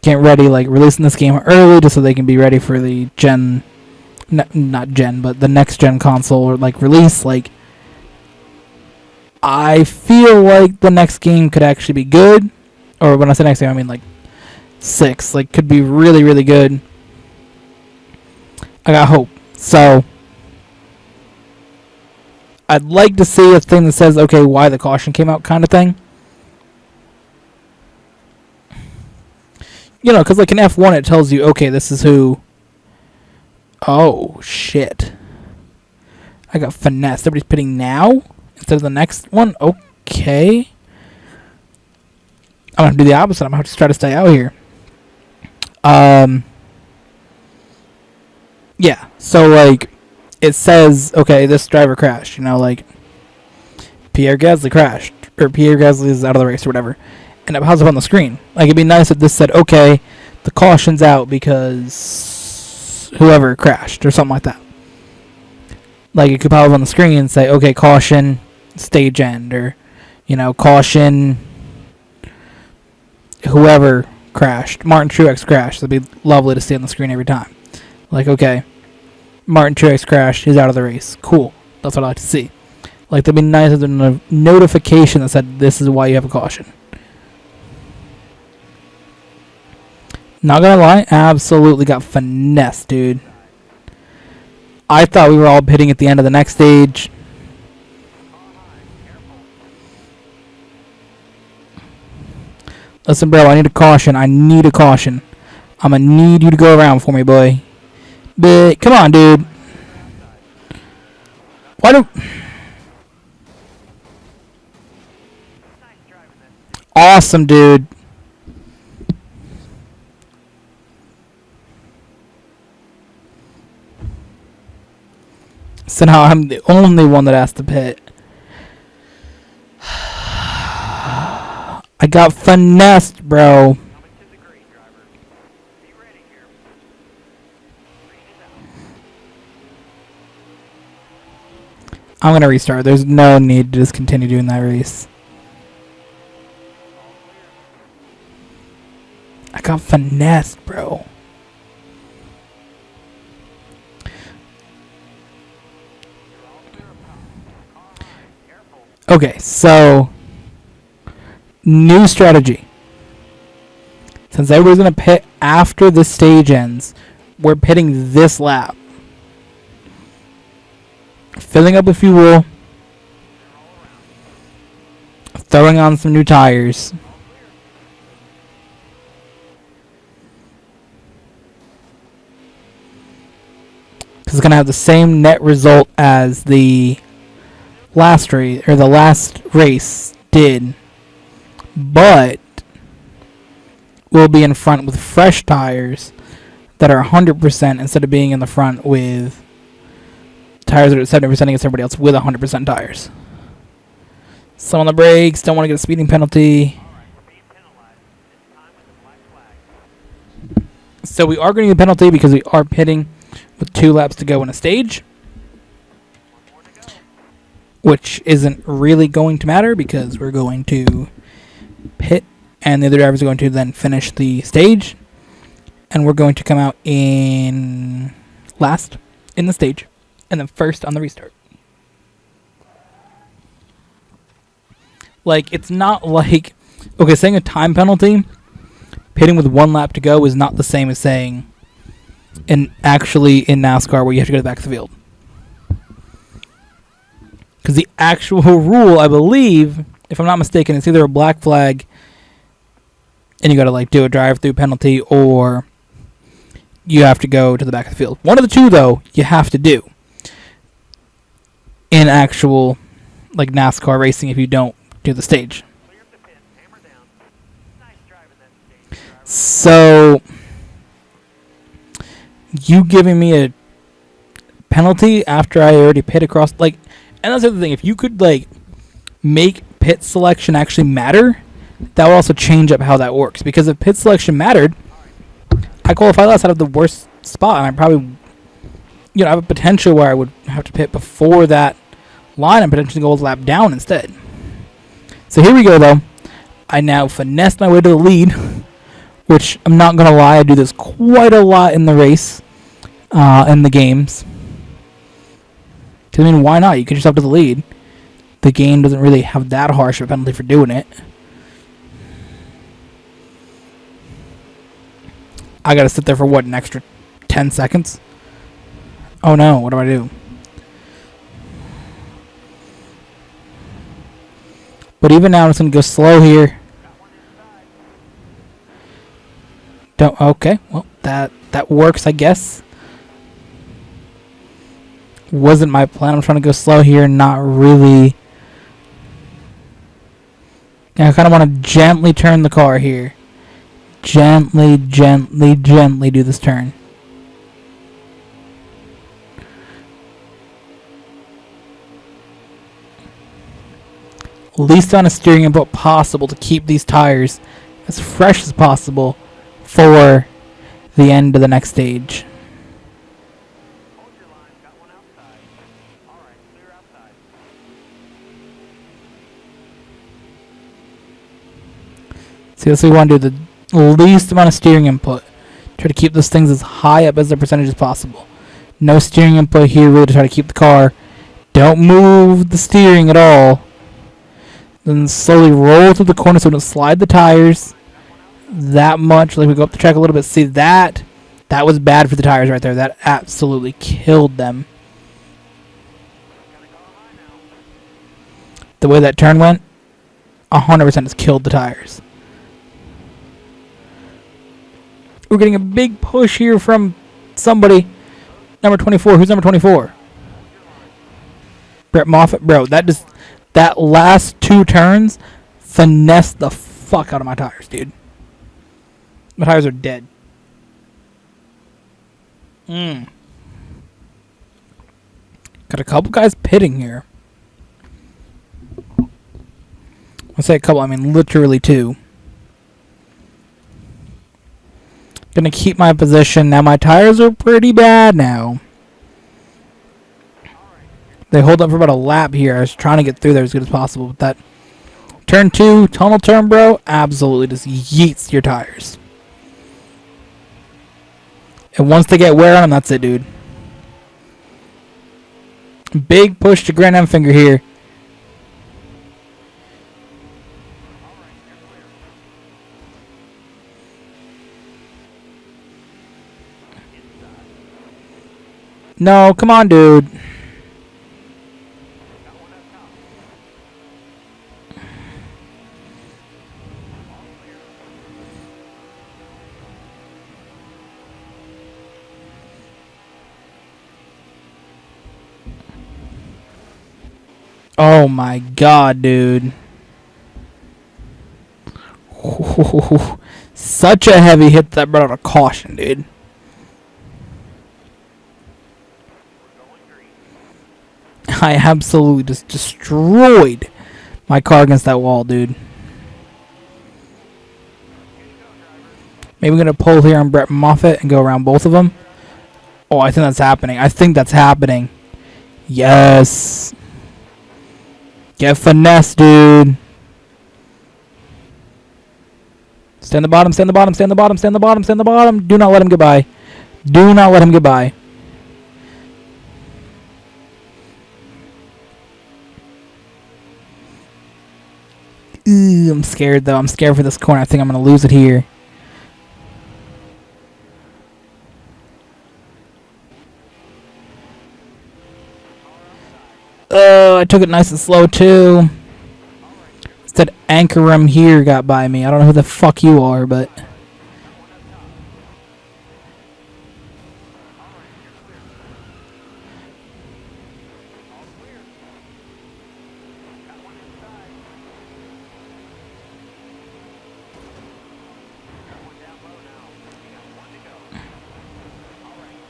Getting ready, like releasing this game early just so they can be ready for the not gen, but the next gen console or like release. Like, I feel like the next game could actually be good, or when I say next game, I mean like 6. Like, could be really good. I got hope. So I'd like to see a thing that says, okay, why the caution came out kind of thing. You know, because like in F1 it tells you, okay, this is who. Oh, shit. I got finessed. Everybody's pitting now instead of the next one? Okay. I'm going to do the opposite. I'm going to have to try to stay out here. Yeah, so like, it says, okay, this driver crashed, you know, like, Pierre Gasly crashed, or Pierre Gasly is out of the race, or whatever, and it pops up on the screen. Like, it'd be nice if this said, okay, the caution's out because whoever crashed, or something like that. Like, it could pop up on the screen and say, okay, caution, stage end, or, you know, caution, whoever crashed. Martin Truex crashed. That'd be lovely to see on the screen every time. Like, okay, Martin Truex crashed. He's out of the race. Cool. That's what I like to see. Like, that'd be nice if there was a notification that said, this is why you have a caution. Not gonna lie, absolutely got finessed, dude. I thought we were all pitting at the end of the next stage. Listen, bro, I need a caution. I need a caution. I'm gonna need you to go around for me, boy. But come on, dude. Why don't... Awesome, dude. So now I'm the only one that has to pit. I got finessed, bro. I'm going to restart. There's no need to just continue doing that race. I got finessed, bro. Okay, so new strategy. Since everybody's going to pit after the stage ends, we're pitting this lap. Filling up with fuel. Throwing on some new tires. Because it's going to have the same net result as the last race, or the last race did. but we'll be in front with fresh tires that are 100% instead of being in the front with tires that are 70% against everybody else with 100% tires. So on the brakes, don't want to get a speeding penalty. So we are going to get a penalty because we are pitting with 2 laps to go in a stage, which isn't really going to matter because we're going to pit and the other drivers are going to then finish the stage, and we're going to come out in last in the stage and then first on the restart. Like, it's not like, okay, saying a time penalty, pitting with 1 lap to go is not the same as saying actually in NASCAR where you have to go to the back of the field. Because the actual rule, I believe, if I'm not mistaken, it's either a black flag and you got to like do a drive-through penalty, or you have to go to the back of the field. One of the two, though, you have to do in actual like NASCAR racing if you don't do the stage. So you giving me a penalty after I already pit across, like, and that's the other thing. If you could like make pit selection actually matter, that would also change up how that works. Because if pit selection mattered, I qualify last out of the worst spot, and I probably, you know, have a potential where I would have to pit before that line and potentially go a lap down instead. So here we go, though. I now finessed my way to the lead, which I'm not gonna lie, I do this quite a lot in the race, in the games. I mean, why not? You get yourself to the lead. The game doesn't really have that harsh of a penalty for doing it. I gotta sit there for what, an extra 10 seconds? Oh no, what do I do? But even now, I'm just gonna go slow here. Don't. Okay, well, that works, I guess. Wasn't my plan. I'm trying to go slow here, not really. I kind of want to gently turn the car here. Gently do this turn. Least amount of steering input possible to keep these tires as fresh as possible for the end of the next stage. See, that's what we want to do. The least amount of steering input. Try to keep those things as high up as the percentage as possible. No steering input here, really, to try to keep the car. Don't move the steering at all. Then slowly roll through the corner so we don't slide the tires that much. Like, we go up the track a little bit. See, that was bad for the tires right there. That absolutely killed them. The way that turn went, 100% has killed the tires. We're getting a big push here from somebody. Number 24. Who's number 24? Brett Moffitt. Bro, that last 2 turns finessed the fuck out of my tires, dude. My tires are dead. Got a couple guys pitting here. I say a couple, I mean literally 2. Gonna keep my position. Now my tires are pretty bad now. They hold up for about a lap here. I was trying to get through there as good as possible, but that turn 2, tunnel turn, bro, absolutely just yeets your tires. And once they get wear on them, that's it, dude. Big push to Grant Enfinger here. No, come on, dude. Oh my god, dude. Such a heavy hit that brought out a caution, dude. I absolutely just destroyed my car against that wall, dude. Maybe we're going to pull here on Brett Moffitt and go around both of them. Oh, I think that's happening. I think that's happening. Yes. Get finesse, dude. Stay on the bottom, stay on the bottom, stay on the bottom, stay on the bottom, stay on the bottom. Do not let him get by. Do not let him get by. Ooh, I'm scared, though. I'm scared for this corner. I think I'm going to lose it here. Oh, I took it nice and slow, too. Instead, Ankarum here got by me. I don't know who the fuck you are, but...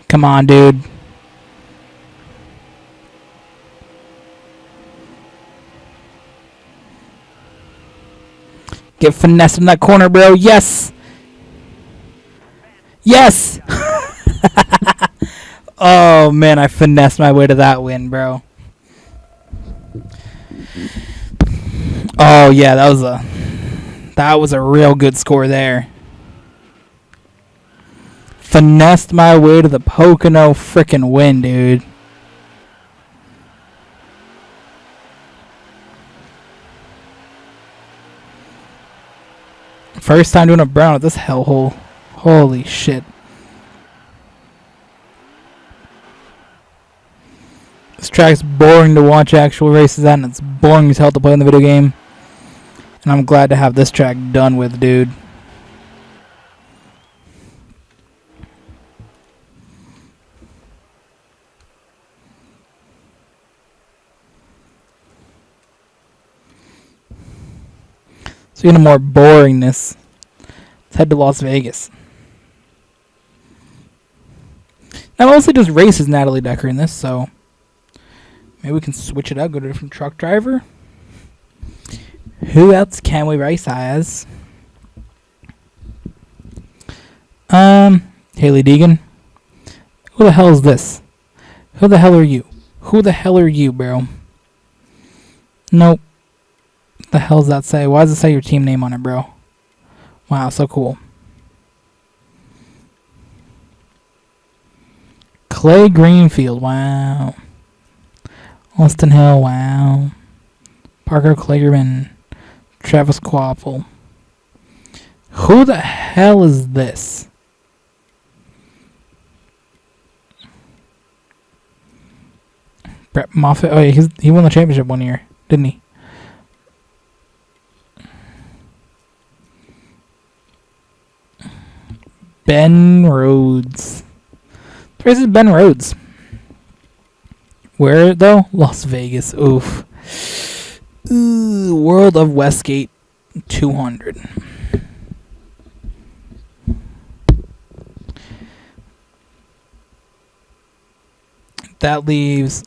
Come on, dude. Get finessed in that corner, bro. Yes! Yes! Oh, man, I finessed my way to that win, bro. Oh, yeah, that was a real good score there. Finessed my way to the Pocono frickin' win, dude. First time doing a brown at this hellhole. Holy shit. This track's boring to watch actual races at, and it's boring as hell to play in the video game. And I'm glad to have this track done with, dude. Speaking of more boringness, let's head to Las Vegas. Now, mostly just races Natalie Decker in this, so maybe we can switch it up, go to a different truck driver. Who else can we race as? Haley Deegan. Who the hell is this? Who the hell are you? Who the hell are you, bro? Nope. What the hell does that say? Why does it say your team name on it, bro? Wow, so cool. Clay Greenfield, wow. Austin Hill, wow. Parker Klagerman. Travis Quaffle. Who the hell is this? Brett Moffitt. Oh, yeah, he won the championship one year, didn't he? Ben Rhodes. This is Ben Rhodes. Where, though? Las Vegas. Oof. Ooh, World of Westgate 200. That leaves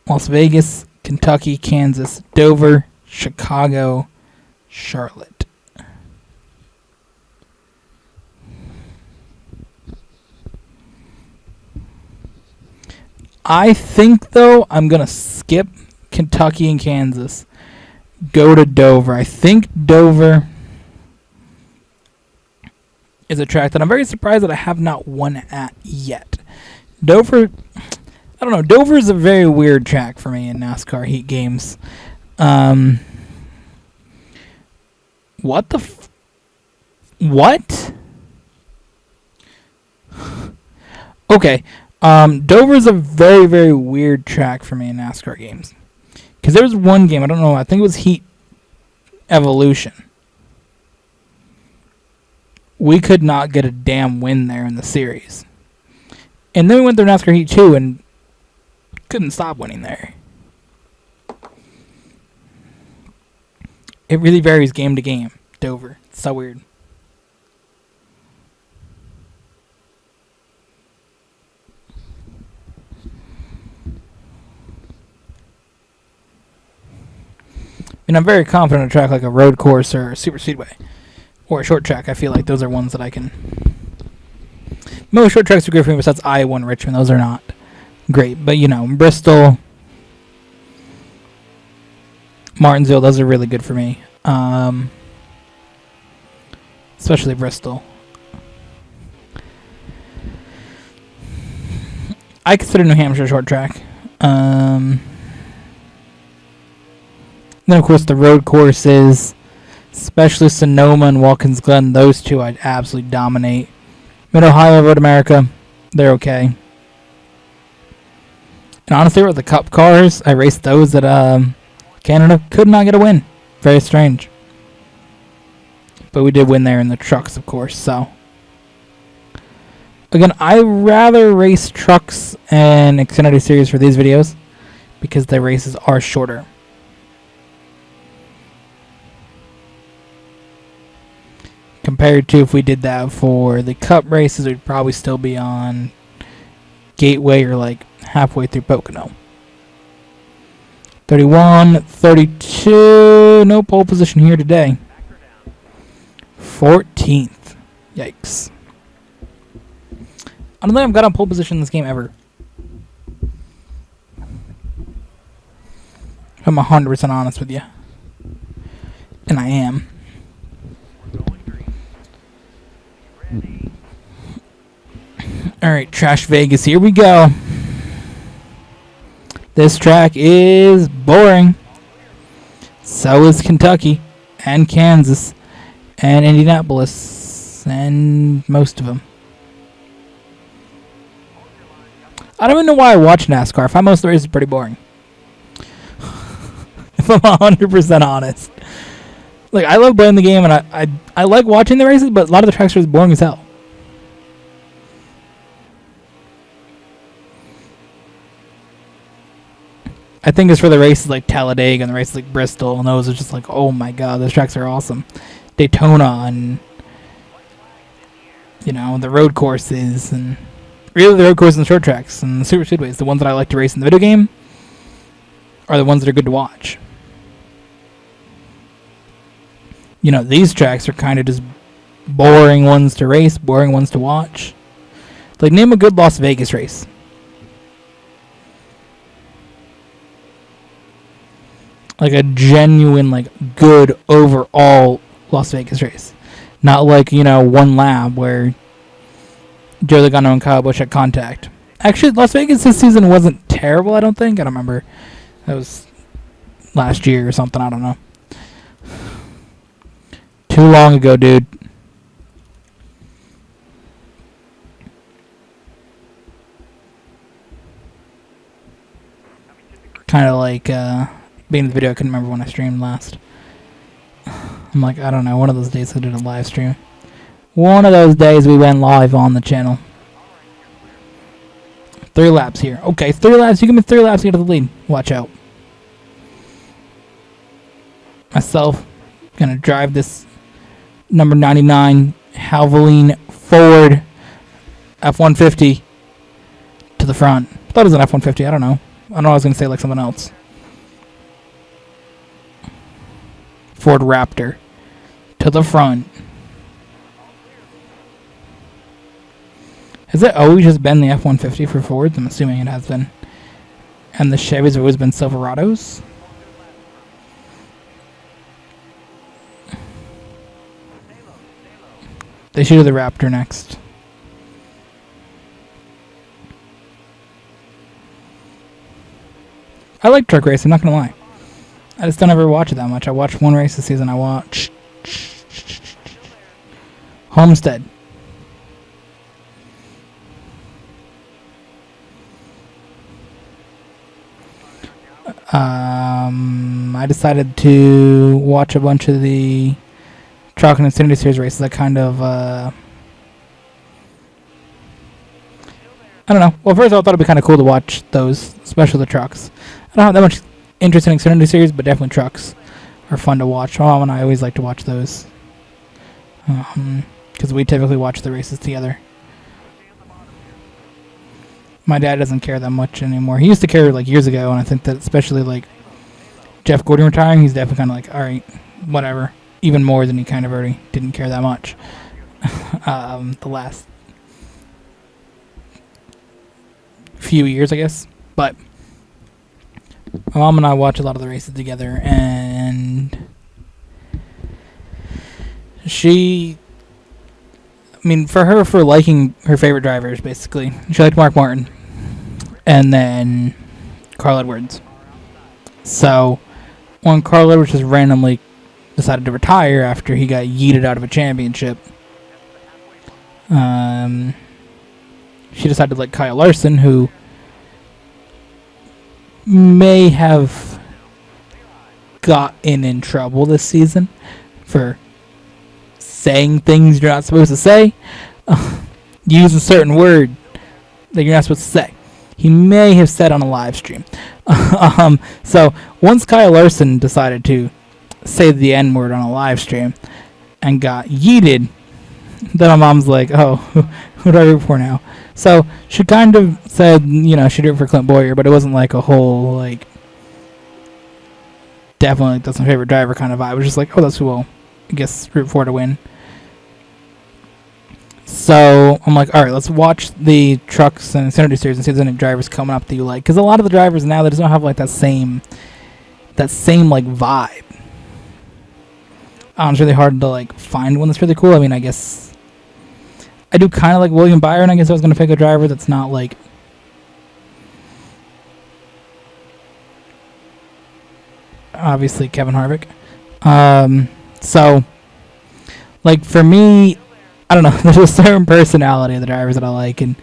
Las Vegas, Kentucky, Kansas, Dover, Chicago, Charlotte. I think, though, I'm going to skip Kentucky and Kansas. Go to Dover. I think Dover is a track that I'm very surprised that I have not won at yet. Dover, I don't know. Dover is a very weird track for me in NASCAR Heat games. What the what? Okay. Dover's a very, very weird track for me in NASCAR games. Because there was one game, I don't know, I think it was Heat Evolution. We could not get a damn win there in the series. And then we went through NASCAR Heat 2 and couldn't stop winning there. It really varies game to game, Dover. It's so weird. And I'm very confident in a track like a road course or a super speedway or a short track. I feel like those are ones that I can. Most short tracks are great for me besides Iowa and Richmond. Those are not great. But, you know, Bristol, Martinsville, those are really good for me. Especially Bristol. I consider New Hampshire a short track. Then, of course, the road courses, especially Sonoma and Watkins Glen, those two I'd absolutely dominate. Mid-Ohio, Road America, they're okay. And honestly, with the Cup cars, I raced those at Canada. Could not get a win. Very strange. But we did win there in the trucks, of course, so. Again, I rather race trucks and Xfinity Series for these videos because the races are shorter. Compared to if we did that for the Cup races, we'd probably still be on Gateway or like halfway through Pocono. 31, 32, no pole position here today. 14th. Yikes. I don't think I've got on pole position in this game ever. I'm 100% honest with you. And I am. Alright, Trash Vegas, here we go. This track is boring. So is Kentucky and Kansas and Indianapolis and most of them. I don't even know why I watch NASCAR. I find most of the races pretty boring. If I'm 100% honest. Like, I love playing the game and I like watching the races, but a lot of the tracks are just boring as hell. I think it's for the races like Talladega and the races like Bristol, and those are just like, oh my god, those tracks are awesome. Daytona and, you know, the road courses, and really the road courses and the short tracks and the super speedways, the ones that I like to race in the video game, are the ones that are good to watch. You know, these tracks are kind of just boring ones to race, boring ones to watch. Like, name a good Las Vegas race. Like a genuine, like, good overall Las Vegas race. Not like, you know, one lap where Joe Logano and Kyle Busch had contact. Actually, Las Vegas this season wasn't terrible, I don't think. I don't remember. That was last year or something, I don't know. Too long ago, dude. Kind of like, being in the video, I couldn't remember when I streamed last. I'm like, I don't know, one of those days I did a live stream. One of those days we went live on the channel. 3 laps here. Okay, 3 laps. You give me 3 laps to get to the lead. Watch out. Myself, gonna drive this number 99 Havoline Ford F-150 to the front. I thought it was an F-150. I don't know. I was gonna say like something else. Ford Raptor to the front. Has it always just been the F-150 for Fords? I'm assuming it has been. And the Chevys have always been Silverados? They should do the Raptor next. I like truck racing, I'm not gonna lie. I just don't ever watch it that much. I watched one race this season. I watched Homestead. I decided to watch a bunch of the Truck and Xfinity Series races. I kind of, I don't know. Well, first of all, I thought it'd be kind of cool to watch those, especially the trucks. I don't have that much interest in Xfinity Series, but definitely trucks are fun to watch. Mom and I always like to watch those because we typically watch the races together. My dad doesn't care that much anymore. He used to care like years ago, and I think that especially like Jeff Gordon retiring, he's definitely kind of like, all right, whatever. Even more than he kind of already didn't care that much. The last few years, I guess. But my mom and I watch a lot of the races together, and for her, for liking her favorite drivers, basically, she liked Mark Martin, and then Carl Edwards. So when Carl Edwards just randomly decided to retire after he got yeeted out of a championship, she decided to let Kyle Larson, who may have gotten in trouble this season for saying things you're not supposed to say, use a certain word that you're not supposed to say. He may have said on a live stream. So once Kyle Larson decided to say the N-word on a live stream and got yeeted, then my mom's like, oh, who do I root for now? So she kind of said, she'd root for Clint Boyer, but it wasn't like a whole, definitely that's my favorite driver kind of vibe. It was just like, oh, that's who I'll, I guess, root for to win. So I'm like, all right, let's watch the trucks and Xfinity Series and see if there's any drivers coming up that you like. Because a lot of the drivers now, they just don't have that same vibe. It's really hard to find one that's really cool. I mean, I guess I do kind of like William Byron. I guess I was going to pick a driver that's not obviously Kevin Harvick. So for me, I don't know, there's a certain personality of the drivers that I like, and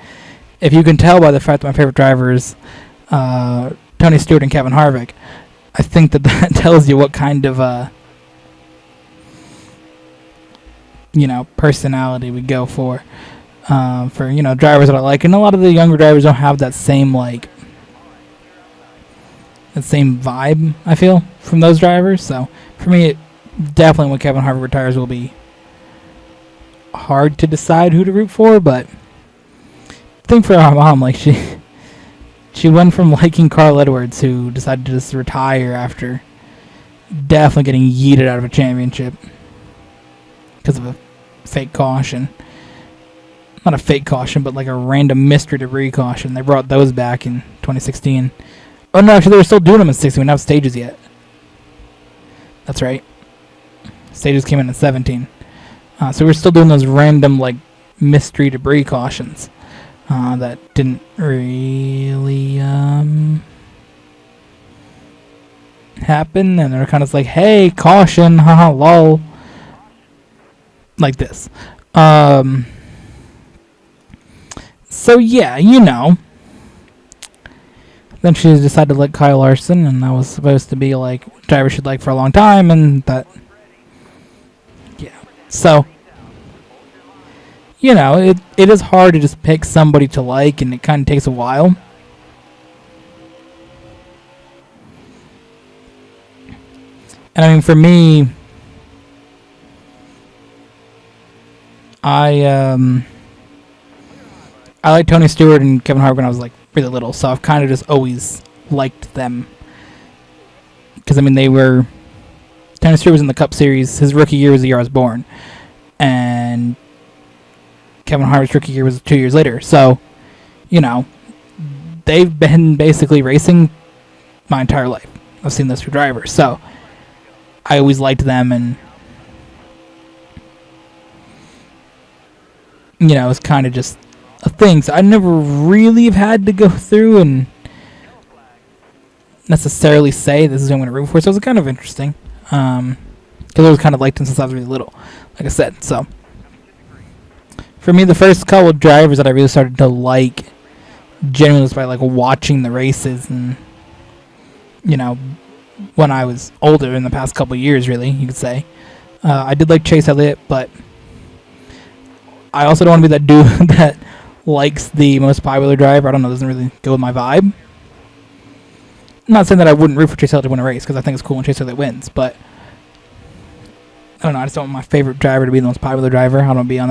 if you can tell by the fact that my favorite drivers, Tony Stewart and Kevin Harvick, I think that tells you what kind of personality we go for drivers that I like. And a lot of the younger drivers don't have that same vibe, I feel, from those drivers. So for me, it definitely when Kevin Harvick retires will be hard to decide who to root for. But I think for our mom, she went from liking Carl Edwards, who decided to just retire after definitely getting yeeted out of a championship because of a fake caution. Not a fake caution, but a random mystery debris caution. They brought those back in 2016. Oh no, actually they were still doing them in 16. We didn't have stages yet. That's right. Stages came in 17. So we're still doing those random mystery debris cautions that didn't really happen, and they're kind of hey, caution, haha, lol. Like this. So yeah, Then she decided to let Kyle Larson, and that was supposed to be driver she'd like for a long time, and that, yeah. So, it is hard to just pick somebody to like, and it kind of takes a while. And I mean, for me, I liked Tony Stewart and Kevin Harvick when I was really little, so I've kind of just always liked them. Because they were, Tony Stewart was in the Cup Series. His rookie year was the year I was born, and Kevin Harvick's rookie year was 2 years later. So, they've been basically racing my entire life. I've seen those two drivers, so I always liked them, and it's kind of just a thing. So I never really have had to go through and necessarily say this is who I'm going to root for. So it was kind of interesting. Because I was kind of liked him since I was really little, like I said. So for me, the first couple of drivers that I really started to like genuinely was by watching the races, and when I was older in the past couple of years, really, you could say. I did like Chase Elliott, but I also don't want to be that dude that likes the most popular driver. I don't know, doesn't really go with my vibe. I'm not saying that I wouldn't root for Chase Elliott to win a race, because I think it's cool when Chase Elliott wins, but I don't know, I just don't want my favorite driver to be the most popular driver. I don't want to be on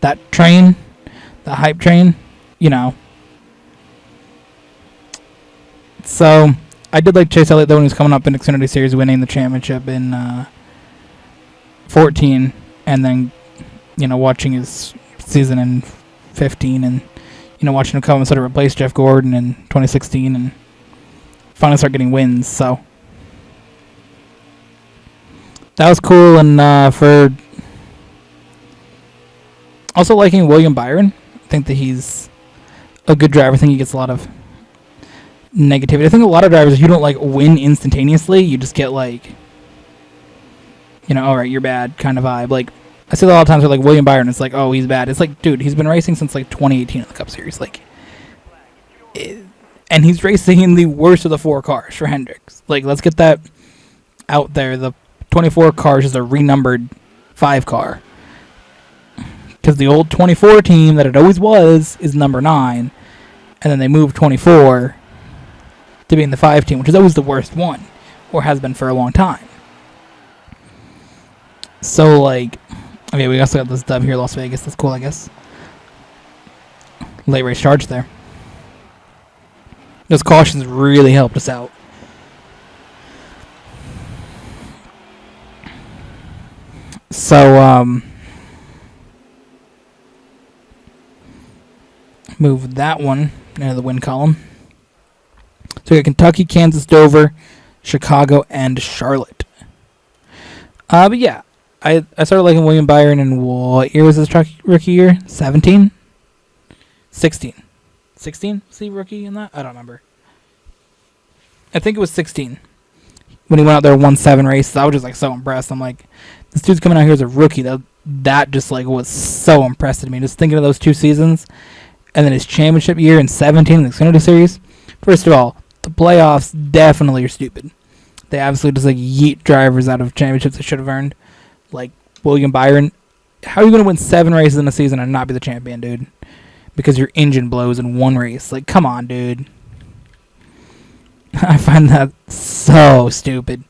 that train, that hype train, So I did like Chase Elliott though when he was coming up in Xfinity Series, winning the championship in 14, and then watching his season in 15, and watching him come and sort of replace Jeff Gordon in 2016, and finally start getting wins. So that was cool, and for also liking William Byron, I think that he's a good driver. I think he gets a lot of negativity. I think a lot of drivers, you don't like win instantaneously. You just get like, all right, you're bad kind of vibe. Like I see that a lot of times with like William Byron. It's like, oh, he's bad. It's like, dude, he's been racing since like 2018 in the Cup Series. Like, and he's racing in the worst of the 4 cars for Hendricks. Like, let's get that out there. The 24 car is just a renumbered 5 car. Because the old 24 team that it always was is number 9. And then they moved 24 to be in the 5 team, which is always the worst one. Or has been for a long time. So, like, okay, we also got this dub here, Las Vegas. That's cool, I guess. Late race charge there. Those cautions really helped us out. So, move that one into the win column. So we got Kentucky, Kansas, Dover, Chicago, and Charlotte. But yeah, I started liking William Byron in what year was his rookie year? 17? 16. 16? Was he rookie in that? I don't remember. I think it was 16. When he went out there and won 7 races, I was just like so impressed. I'm like, this dude's coming out here as a rookie. That just like was so impressive to me. Just thinking of those 2 seasons. And then his championship year in 17 in the Xfinity Series. First of all, the playoffs definitely are stupid. They absolutely just like yeet drivers out of championships they should have earned. Like William Byron. How are you going to win 7 races in a season and not be the champion, dude? Because your engine blows in 1 race. Like, come on, dude. I find that so stupid.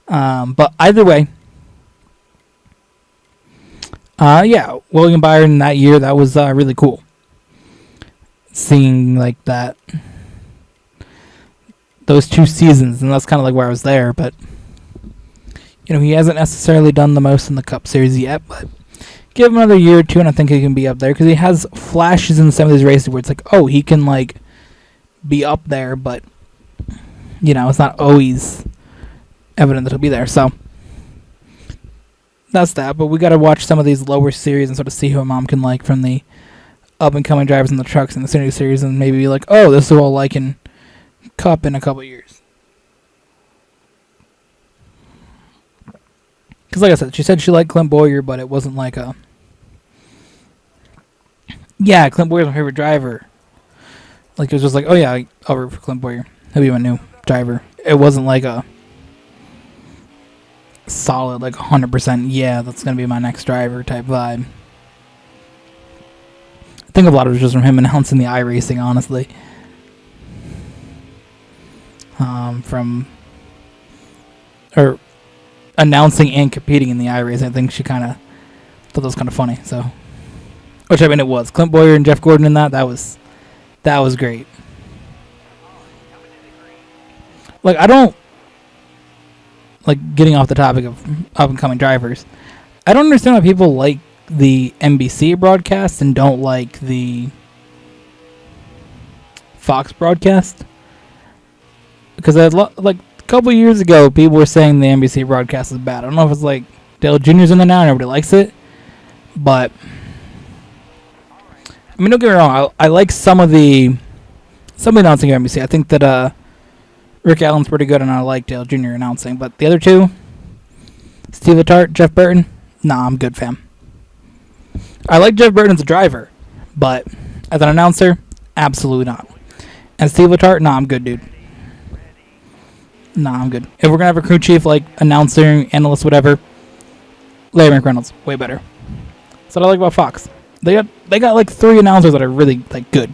But either way, yeah, William Byron that year, that was really cool. Seeing like that, those 2 seasons, and that's kind of like where I was there. But he hasn't necessarily done the most in the Cup Series yet. But give him another year or 2, and I think he can be up there because he has flashes in some of these races where it's like, oh, he can like be up there, but it's not always evident that he'll be there. So that's that. But we got to watch some of these lower series and sort of see who Mom can like from the up-and-coming drivers in the trucks in the Xfinity Series, and maybe be like, oh, this is what I'll like in Cup in a couple years. Because like I said, she said she liked Clint Bowyer, but it wasn't like a... Yeah, Clint Boyer's my favorite driver. Like, it was just like, oh yeah, I'll root for Clint Bowyer. He'll be my new driver. It wasn't like a solid, like 100%, yeah, that's going to be my next driver type vibe. I think a lot of it was just from him announcing the iRacing, honestly. Or announcing and competing in the iRacing. I think she kind of thought that was kind of funny. So, which I mean, it was Clint Bowyer and Jeff Gordon in that. That was great. Like, I don't like getting off the topic of up and coming drivers. I don't understand why people like the NBC broadcast and don't like the Fox broadcast. Because like a couple years ago, people were saying the NBC broadcast is bad. I don't know if it's like Dale Jr.'s in there now and everybody likes it, but I mean, don't get me wrong. I like some of the announcing of NBC. I think that Rick Allen's pretty good, and I like Dale Jr. announcing. But the other 2, Steve Letarte, Jeff Burton, nah, I'm good, fam. I like Jeff Burton as a driver, but as an announcer, absolutely not. And Steve Letarte, nah, I'm good, dude. Nah, I'm good. If we're gonna have a crew chief, like announcer, analyst, whatever, Larry McReynolds, way better. That's what I like about Fox. They got like 3 announcers that are really like good,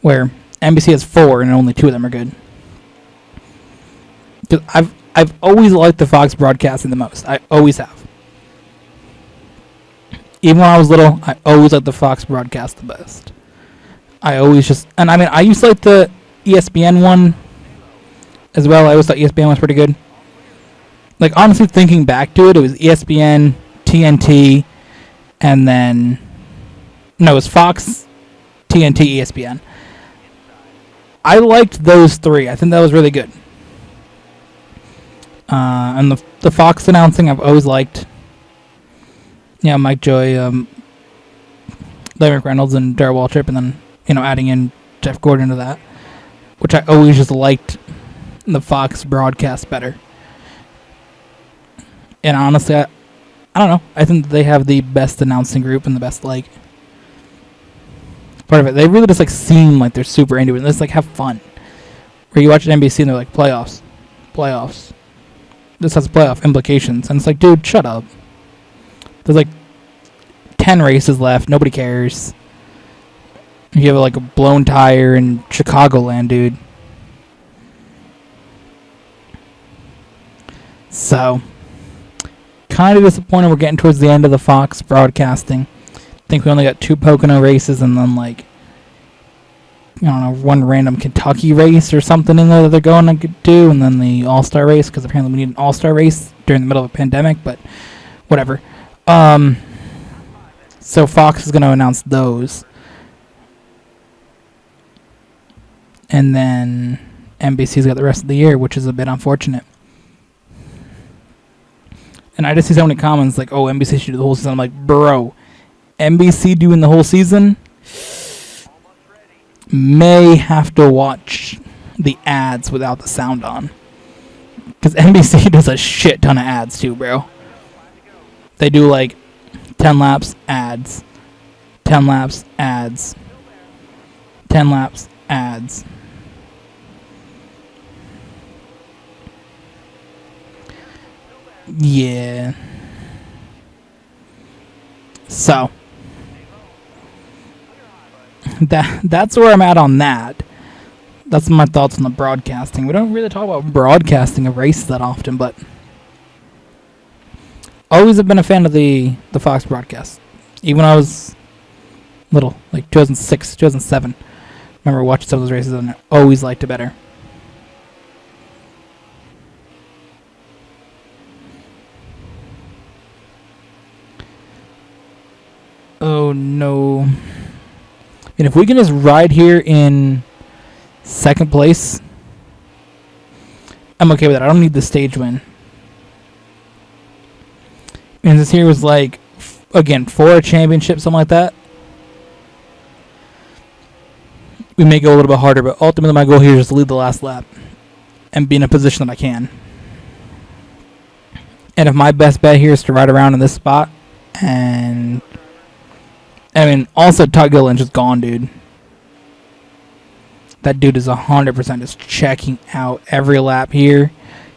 where NBC has 4 and only 2 of them are good. Because I've always liked the Fox broadcasting the most. I always have. Even when I was little, I always liked the Fox broadcast the best. I always just... And I mean, I used to like the ESPN one as well. I always thought ESPN was pretty good. Like, honestly, thinking back to it, it was ESPN, TNT, and then... No, it was Fox, TNT, ESPN. I liked those three. I think that was really good. And the Fox announcing I've always liked. Yeah, Mike Joy, Larry McReynolds, and Darryl Waltrip, and then, adding in Jeff Gordon to that, which I always just liked the Fox broadcast better. And honestly, I don't know. I think they have the best announcing group and the best, part of it. They really just, seem like they're super into it. And just, have fun. Where you watch NBC and they're like, playoffs. This has playoff implications. And it's like, dude, shut up. There's, 10 races left. Nobody cares. You have, a blown tire in Chicagoland, dude. So... kind of disappointed we're getting towards the end of the Fox broadcasting. I think we only got 2 Pocono races and then I don't know, one random Kentucky race or something in there that they're going to do, and then the All-Star race, because apparently we need an All-Star race during the middle of a pandemic, but whatever. So Fox is going to announce those. And then NBC's got the rest of the year, which is a bit unfortunate. And I just see so many comments like, oh, NBC should do the whole season. I'm like, bro, NBC doing the whole season? May have to watch the ads without the sound on. Because NBC does a shit ton of ads too, bro. They do 10 laps, ads. 10 laps, ads. 10 laps, ads. Yeah. So that's where I'm at on that. That's my thoughts on the broadcasting. We don't really talk about broadcasting of races that often, but always have been a fan of the Fox broadcast. Even when I was little, 2006, 2007. Remember watching some of those races and I always liked it better. Oh no. And if we can just ride here in second place, I'm okay with that. I don't need the stage win. And this here was again, for a championship, something like that, we may go a little bit harder, but ultimately my goal here is to lead the last lap and be in a position that I can. And if my best bet here is to ride around in this spot, and also Todd Gilliland's just gone, dude. That dude is 100% just checking out every lap here.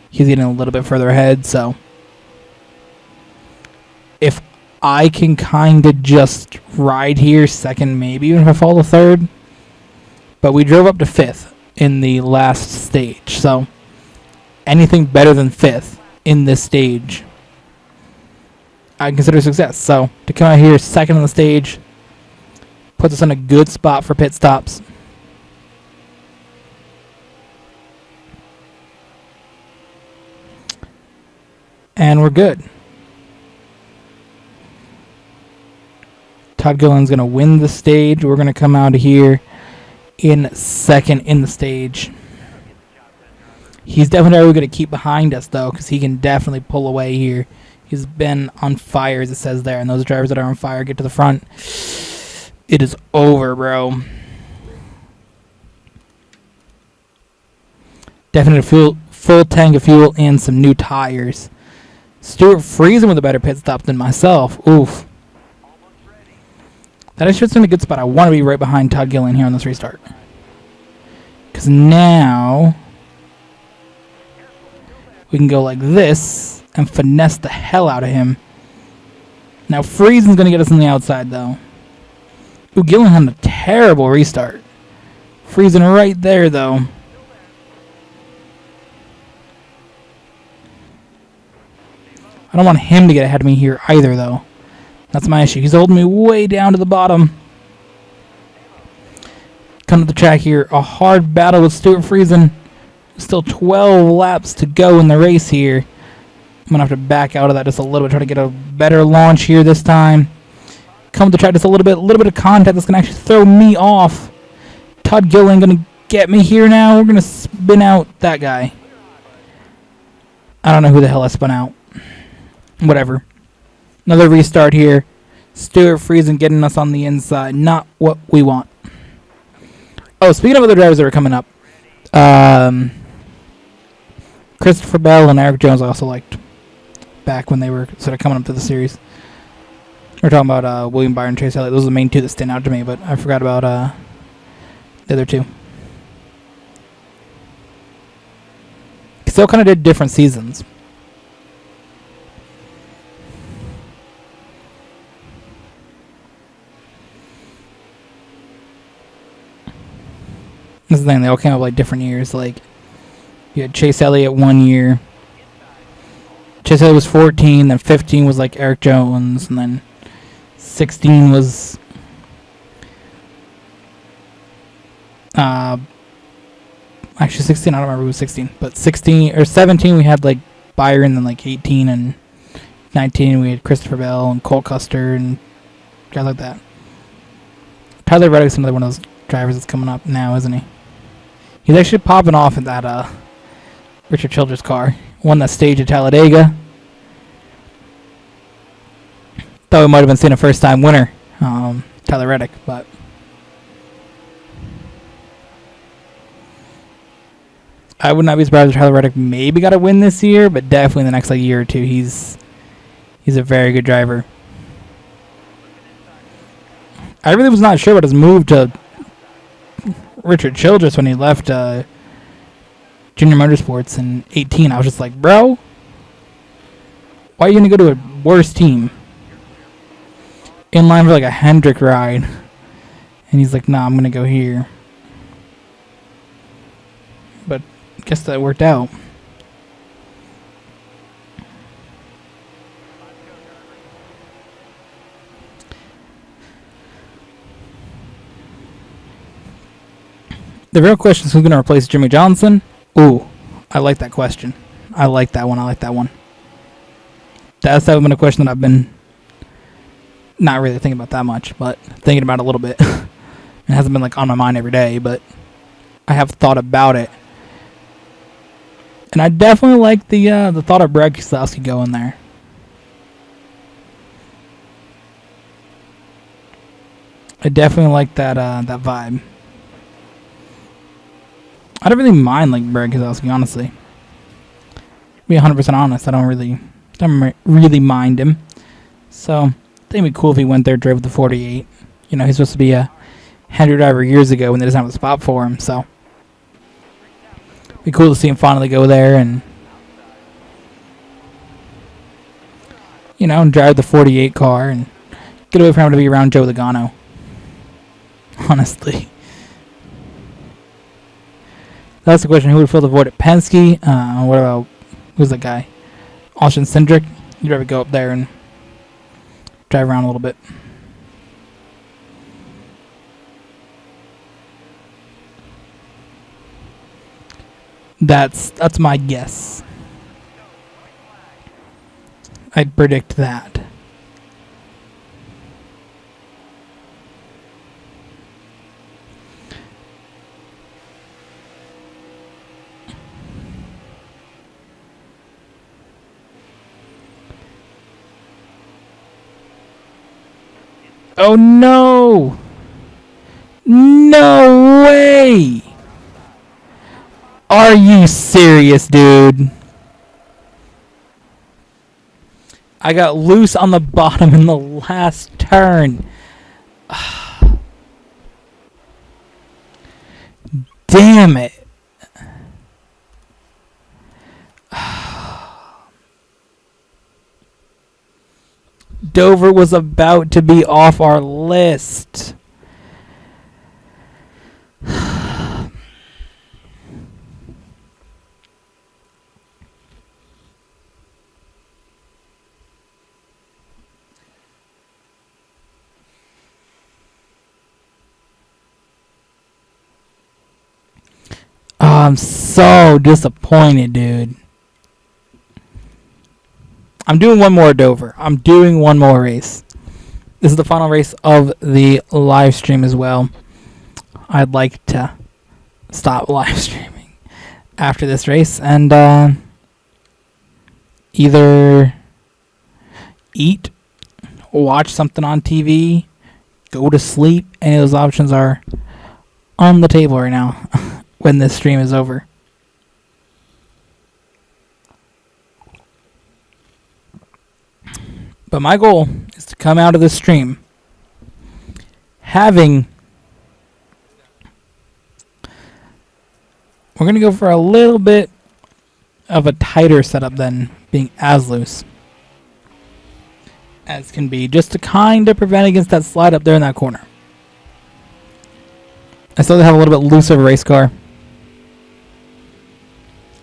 He's getting a little bit further ahead, so if I can kind of just ride here second, maybe even if I fall to third. But we drove up to fifth in the last stage, so anything better than fifth in this stage, I consider success. So to come out here second on the stage puts us in a good spot for pit stops. And we're good. Todd Gilliland's going to win the stage. We're going to come out of here in second in the stage. He's definitely going to keep behind us, though, because he can definitely pull away here. He's been on fire, as it says there, and those drivers that are on fire get to the front. It is over, bro. Definitely full tank of fuel and some new tires. Stuart Friesen with a better pit stop than myself. Oof. That is just in a good spot. I want to be right behind Todd Gilliland here on this restart. Because now we can go like this and finesse the hell out of him. Now Friesen's going to get us on the outside, though. Ooh, Gilliland had a terrible restart. Friesen right there, though. I don't want him to get ahead of me here either, though. That's my issue. He's holding me way down to the bottom. Come to the track here. A hard battle with Stuart Friesen. Still 12 laps to go in the race here. I'm going to have to back out of that just a little bit, try to get a better launch here this time. Come to try just a little bit of contact that's going to actually throw me off. Todd Gillen going to get me here now. We're going to spin out that guy. I don't know who the hell I spun out. Whatever. Another restart here. Stuart Friesen getting us on the inside. Not what we want. Oh, speaking of other drivers that are coming up. Christopher Bell and Eric Jones I also liked back when they were sort of coming up to the series. We're talking about William Byron and Chase Elliott. Those are the main two that stand out to me, but I forgot about the other two. Because they all kind of did different seasons. This is the thing, they all came up like different years. Like, you had Chase Elliott 1 year. Chase Elliott was 14, then 15 was like Eric Jones, and then 16 was actually 16, I don't remember who was 16, but 16 or 17 we had like Byron, then like 18 and 19 we had Christopher Bell and Cole Custer and guys like that. Tyler Reddick's another one of those drivers that's coming up now, isn't he? He's actually popping off in that Richard Childress car. Won that stage at Talladega. Thought we might have been seeing a first-time winner, Tyler Reddick, but I would not be surprised if Tyler Reddick maybe got a win this year, but definitely in the next like year or two, he's a very good driver. I really was not sure about his move to Richard Childress when he left Junior Motorsports in 18. I was just like, bro, why are you going to go to a worse team? In line for like a Hendrick ride. And he's like, nah, I'm going to go here. But I guess that worked out. The real question is who's going to replace Jimmy Johnson? Ooh, I like that question. I like that one. That's been a question that I've been not really thinking about that much, but thinking about it a little bit. It hasn't been like on my mind every day, but I have thought about it. And I definitely like the thought of Brad Keselowski going there. I definitely like that that vibe. I don't really mind like Brad Keselowski, honestly. To be 100% honest, I don't really mind him. So I think it'd be cool if he went there, drove the 48. You know, he's supposed to be a Hendrick driver years ago when they didn't have a spot for him. So it'd be cool to see him finally go there and, you know, drive the 48 car and get away from him to be around Joe Logano. Honestly. That's the question. Who would fill the void at Penske? What about, who's that guy? Austin Cindric. You'd rather go up there and drive around a little bit. That's my guess. I'd predict that. Oh no! No way! Are you serious, dude? I got loose on the bottom in the last turn. Damn it. Dover was about to be off our list. I'm so disappointed, dude. I'm doing one more Dover. I'm doing one more race. This is the final race of the live stream as well. I'd like to stop live streaming after this race and either eat, watch something on TV, go to sleep. Any of those options are on the table right now when this stream is over. But my goal is to come out of this stream having... We're going to go for a little bit of a tighter setup than being as loose as can be, just to kind of prevent against that slide up there in that corner. I still have a little bit looser of a race car.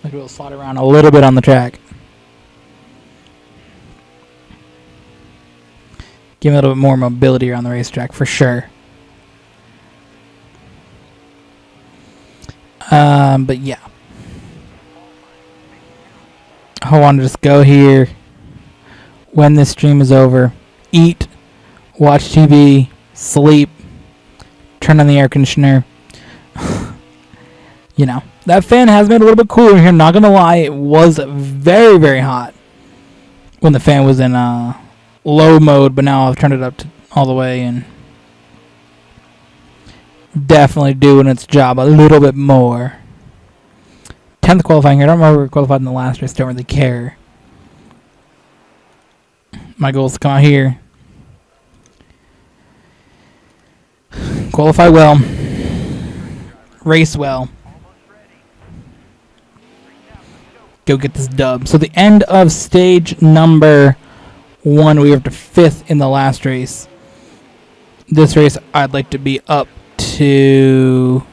Like we'll slide around a little bit on the track. Give me a little bit more mobility around the racetrack for sure. But yeah. I want to just go here when this stream is over. Eat, watch TV, sleep, turn on the air conditioner. You know, that fan has made it a little bit cooler here. Not going to lie, it was very, very hot when the fan was in low mode, but now I've turned it up to all the way and definitely doing its job a little bit more. 10th qualifying here. I don't remember we qualified in the last race. Don't really care. My goal is to come out here, qualify well, race well, go get this dub. So the end of stage number 1, we were up to 5th in the last race. This race, I'd like to be up to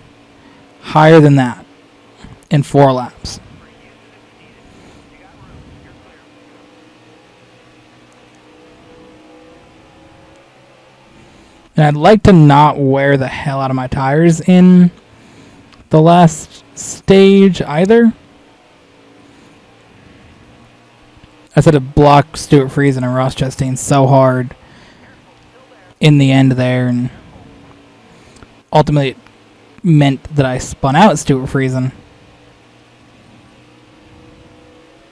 higher than that in 4 laps. And I'd like to not wear the hell out of my tires in the last stage either. I said to block Stuart Friesen and Ross Chastain so hard in the end there, and ultimately it meant that I spun out Stuart Friesen.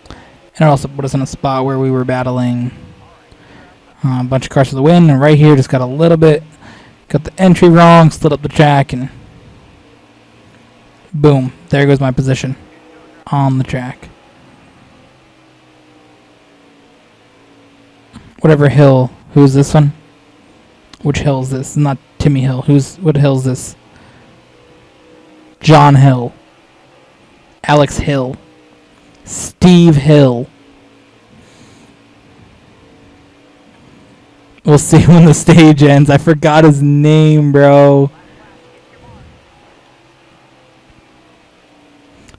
And it also put us in a spot where we were battling a bunch of cars for the win, and right here just got a little bit, got the entry wrong, slid up the track, and boom, there goes my position on the track. Whatever hill, who's this one? Which hill is this? Not Timmy Hill. What hill is this? John Hill. Alex Hill. Steve Hill. We'll see when the stage ends. I forgot his name, bro.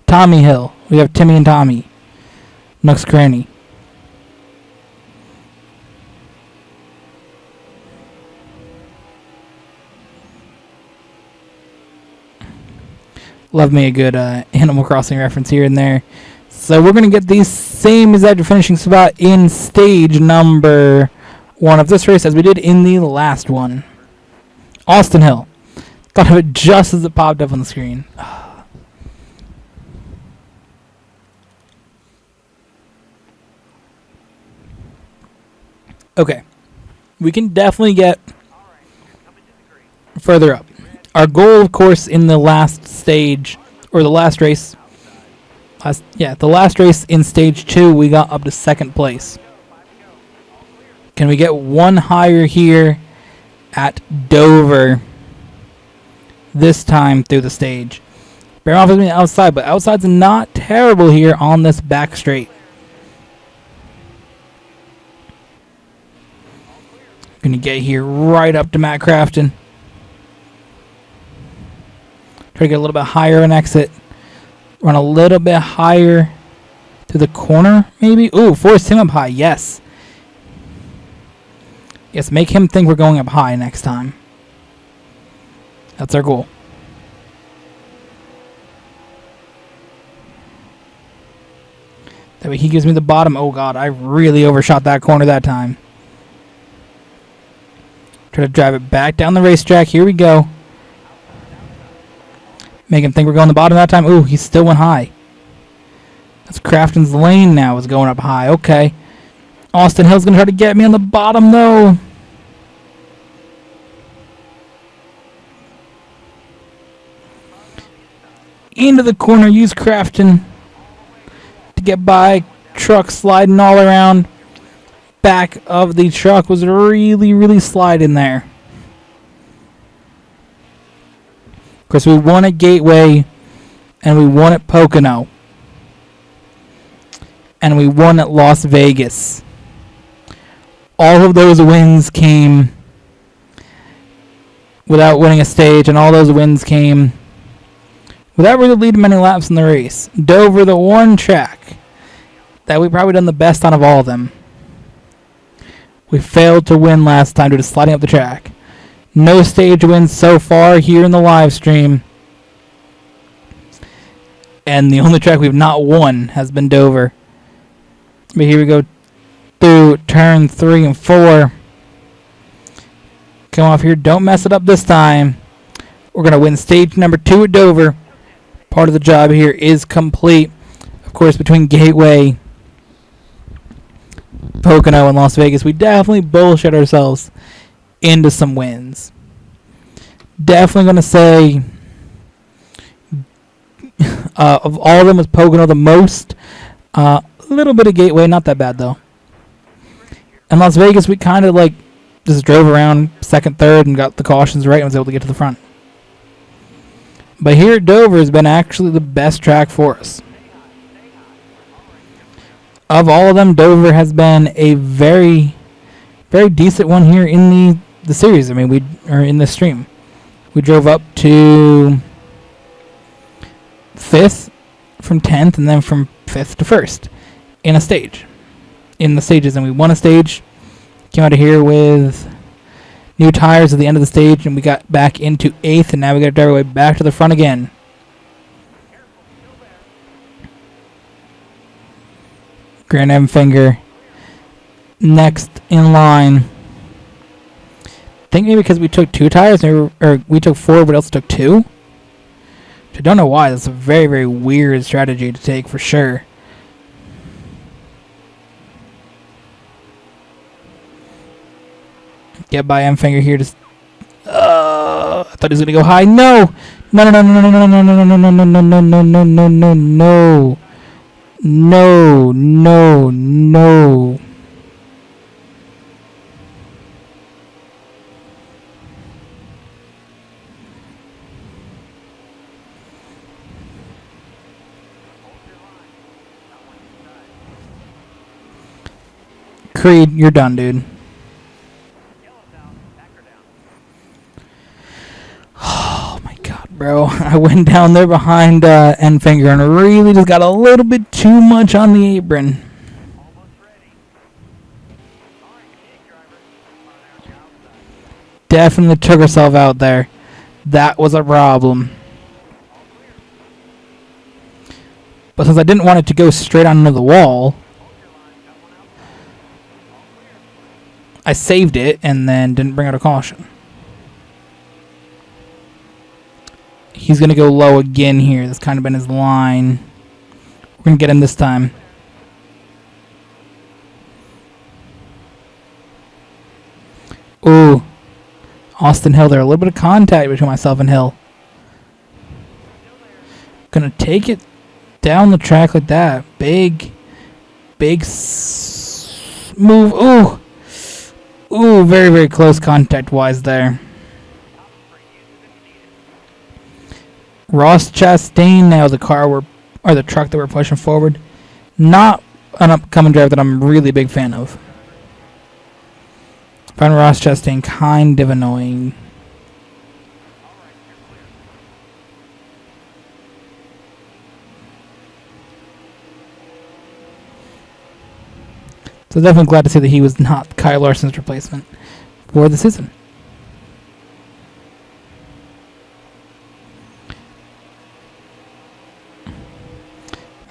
Tommy Hill. We have Timmy and Tommy. Nux Cranny. Love me a good Animal Crossing reference here and there. So we're going to get the same exact finishing spot in stage number 1 of this race as we did in the last one. Austin Hill. Thought of it just as it popped up on the screen. Okay. We can definitely get further up. Our goal, of course, in the last stage, or the last race, the last race in stage 2, we got up to 2nd place. Can we get one higher here at Dover this time through the stage? Bear off with me outside, but outside's not terrible here on this back straight. Gonna get here right up to Matt Crafton. Try to get a little bit higher of an exit. Run a little bit higher to the corner, maybe. Ooh, force him up high. Yes. Yes, make him think we're going up high next time. That's our goal. way he gives me the bottom. Oh, God, I really overshot that corner that time. Try to drive it back down the racetrack. Here we go. Make him think we're going the bottom that time. Ooh, he still went high. That's Crafton's lane now is going up high. Okay. Austin Hill's going to try to get me on the bottom, though. Into the corner. Use Crafton to get by. Truck sliding all around. Back of the truck was really, really sliding there. Of course, we won at Gateway, and we won at Pocono, and we won at Las Vegas. All of those wins came without winning a stage, and all those wins came without really leading many laps in the race. Dover, the one track that we probably done the best out of all of them. We failed to win last time due to sliding up the track. No stage wins so far here in the live stream. And the only track we've not won has been Dover. But here we go through turn 3 and 4. Come off here. Don't mess it up this time. We're going to win stage number 2 at Dover. Part of the job here is complete. Of course, between Gateway, Pocono, and Las Vegas, we definitely bullshit ourselves into some wins. Definitely going to say of all of them was Pocono the most. A little bit of Gateway, not that bad though. And Las Vegas, we kind of like just drove around second, third, and got the cautions right and was able to get to the front. But here at Dover has been actually the best track for us. Of all of them, Dover has been a very, very decent one here in the series. I mean, in the stream. We drove up to 5th from 10th, and then from 5th to 1st in a stage. In the stages, and we won a stage. Came out of here with new tires at the end of the stage, and we got back into 8th, and now we got to drive our way back to the front again. Grant Enfinger next in line. I think maybe because we took 2 tires, or we took 4, but else took 2. Which I don't know why. That's a very, very weird strategy to take for sure. Get by Enfinger here. Just I thought he was gonna go high. No, no, no, no, no, no, no, no, no, no, no, no, no, no, no, no, no, no. No, no, no. Creed, you're done, dude. Oh my god, bro. I went down there behind Enfinger and really just got a little bit too much on the apron. Definitely took herself out there. That was a problem. But since I didn't want it to go straight on into the wall, I saved it and then didn't bring out a caution. He's going to go low again here. That's kind of been his line. We're going to get him this time. Ooh. Austin Hill there. A little bit of contact between myself and Hill. Going to take it down the track like that. Big move. Ooh. Ooh, very, very close contact-wise there. Ross Chastain now the truck that we're pushing forward. Not an upcoming driver that I'm really a big fan of. I find Ross Chastain kind of annoying. So definitely glad to see that he was not Kyle Larson's replacement for the season.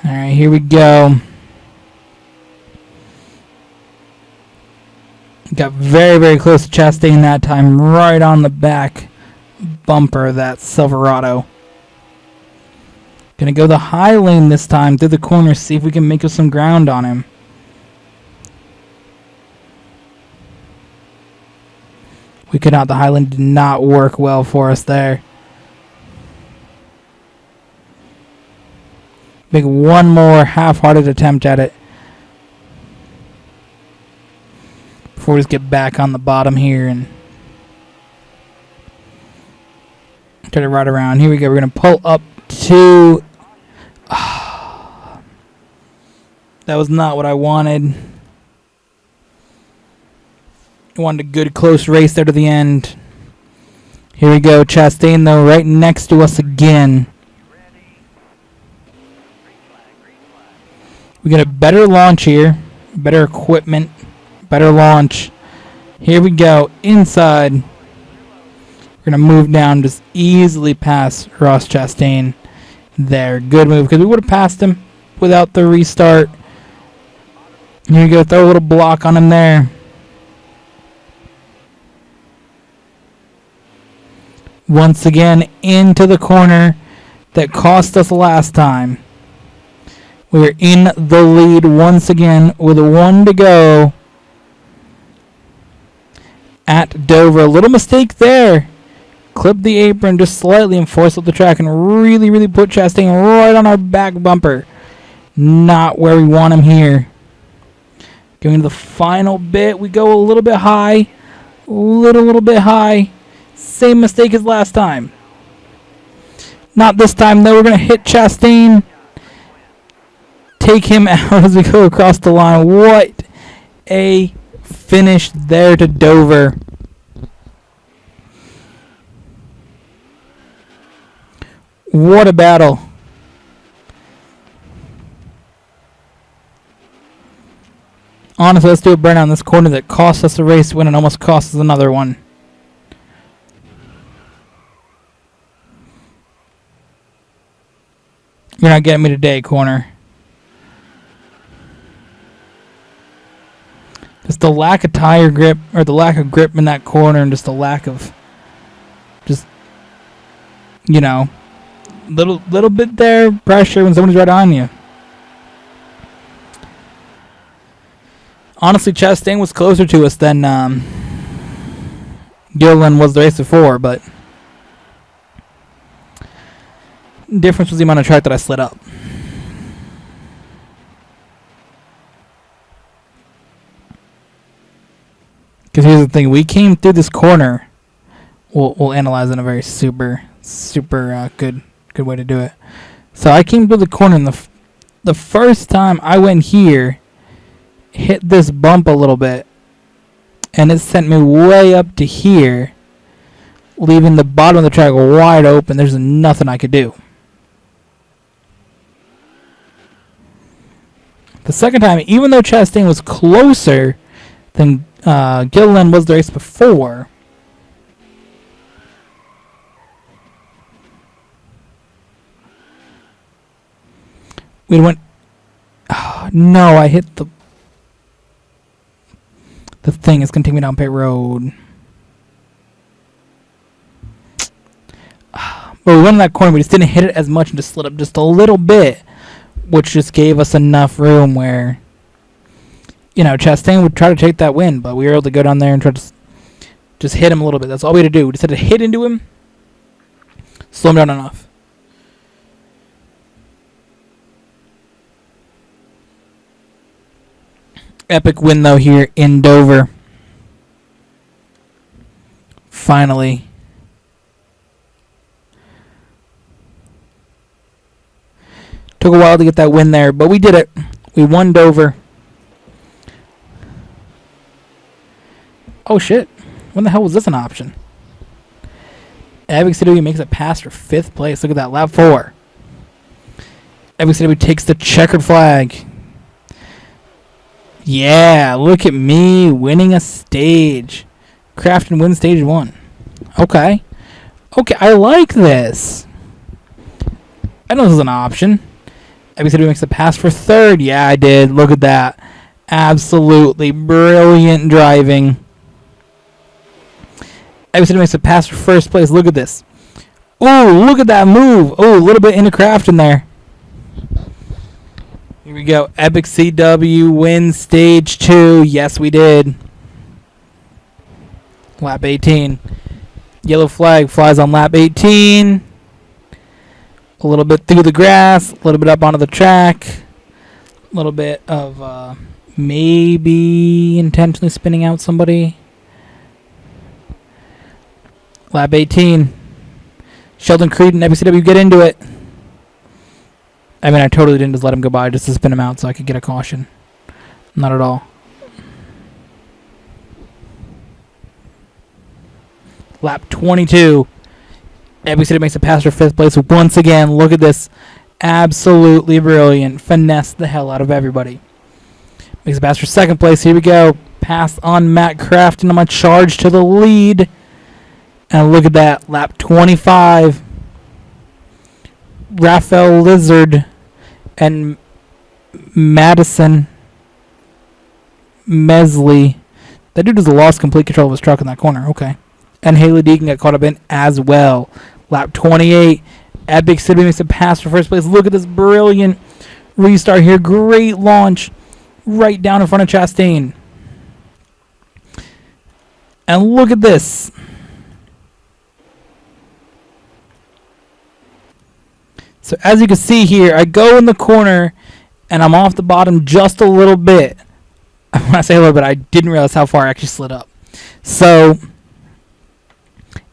Alright, here we go. Got very, very close to Chastain that time, right on the back bumper of that Silverado. Gonna go the high lane this time through the corner, see if we can make up some ground on him. We could not. The high lane did not work well for us there. Make one more half-hearted attempt at it before we just get back on the bottom here and try to ride around. Here we go. We're going to pull up to... that was not what I wanted. I wanted a good close race there to the end. Here we go. Chastain, though, right next to us again. We get a better launch here. Better equipment. Better launch. Here we go. Inside. We're going to move down. Just easily past Ross Chastain there. Good move. Because we would have passed him without the restart. Here we go. Throw a little block on him there. Once again, into the corner that cost us last time. We're in the lead once again with 1 to go at Dover. A little mistake there. Clip the apron just slightly and force up the track and really, really put Chastain right on our back bumper. Not where we want him here. Going to the final bit. We go a little bit high. Little bit high. Same mistake as last time. Not this time, though. We're going to hit Chastain. Take him out as we go across the line. What a finish there to Dover. What a battle. Honestly, let's do a burnout in this corner that cost us a race win and almost cost us another one. You're not getting me today, corner. Just the lack of tire grip, or the lack of grip in that corner, and just the lack of, just, you know, little bit there, pressure when somebody's right on you. Honestly, Chastain was closer to us than Gilliland was the race before, but difference was the amount of track that I slid up. Because here's the thing, we came through this corner. We'll analyze it in a very super good way to do it. So I came through the corner, and the first time I went here, hit this bump a little bit, and it sent me way up to here, leaving the bottom of the track wide open. There's nothing I could do. The second time, even though Chastain was closer than Gilliland was the race before, we went... Oh, no, I hit the thing. It's going to take me down pit road. But we went in that corner. We just didn't hit it as much and just slid up just a little bit, which just gave us enough room where, you know, Chastain would try to take that win, but we were able to go down there and try to just hit him a little bit. That's all we had to do. We just had to hit into him, slow him down enough. Epic win, though, here in Dover. Finally. Took a while to get that win there, but we did it. We won Dover. Oh, shit. When the hell was this an option? Epic City makes it past for 5th place. Look at that, lap 4. Epic City takes the checkered flag. Yeah, look at me winning a stage. Crafton wins stage 1. Okay. Okay, I like this. I know this is an option. Epic City makes a pass for 3rd. Yeah, I did. Look at that. Absolutely brilliant driving. Every makes a pass for first place. Look at this. Oh, look at that move. Oh, a little bit into craft in there. Here we go. Epic CW wins stage 2. Yes, we did. Lap 18. Yellow flag flies on lap 18. A little bit through the grass. A little bit up onto the track. A little bit of maybe intentionally spinning out somebody. Lap 18. Sheldon Creed and WCW get into it. I mean, I totally didn't just let him go by just to spin him out so I could get a caution. Not at all. Lap 22. WCW makes a pass for 5th place once again. Look at this. Absolutely brilliant. Finesse the hell out of everybody. Makes a pass for 2nd place. Here we go. Pass on Matt Crafton. I'm going to charge to the lead. And look at that. Lap 25. Raphael Lizard and Madison Mesley. That dude has lost complete control of his truck in that corner. Okay. And Haley Deegan got caught up in as well. Lap 28. Epic City makes a pass for 1st place. Look at this brilliant restart here. Great launch. Right down in front of Chastain. And look at this. So as you can see here, I go in the corner and I'm off the bottom just a little bit. When I say a little bit, I didn't realize how far I actually slid up. So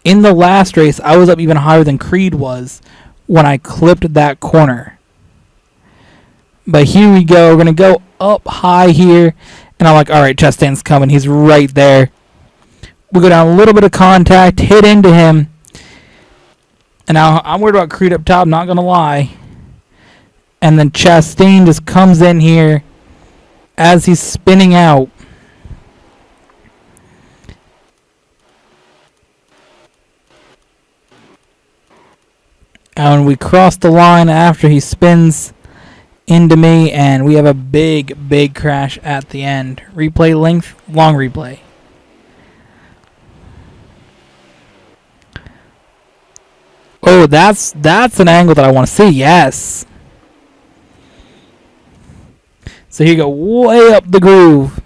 in the last race, I was up even higher than Creed was when I clipped that corner. But here we go. We're going to go up high here. And I'm like, all right, Chastain's coming. He's right there. We go down a little bit of contact, hit into him. And now I'm worried about Creed up top, not going to lie. And then Chastain just comes in here as he's spinning out. And we cross the line after he spins into me, and we have a big, big crash at the end. Replay length, long replay. Oh, that's an angle that I want to see. Yes. So here you go, way up the groove.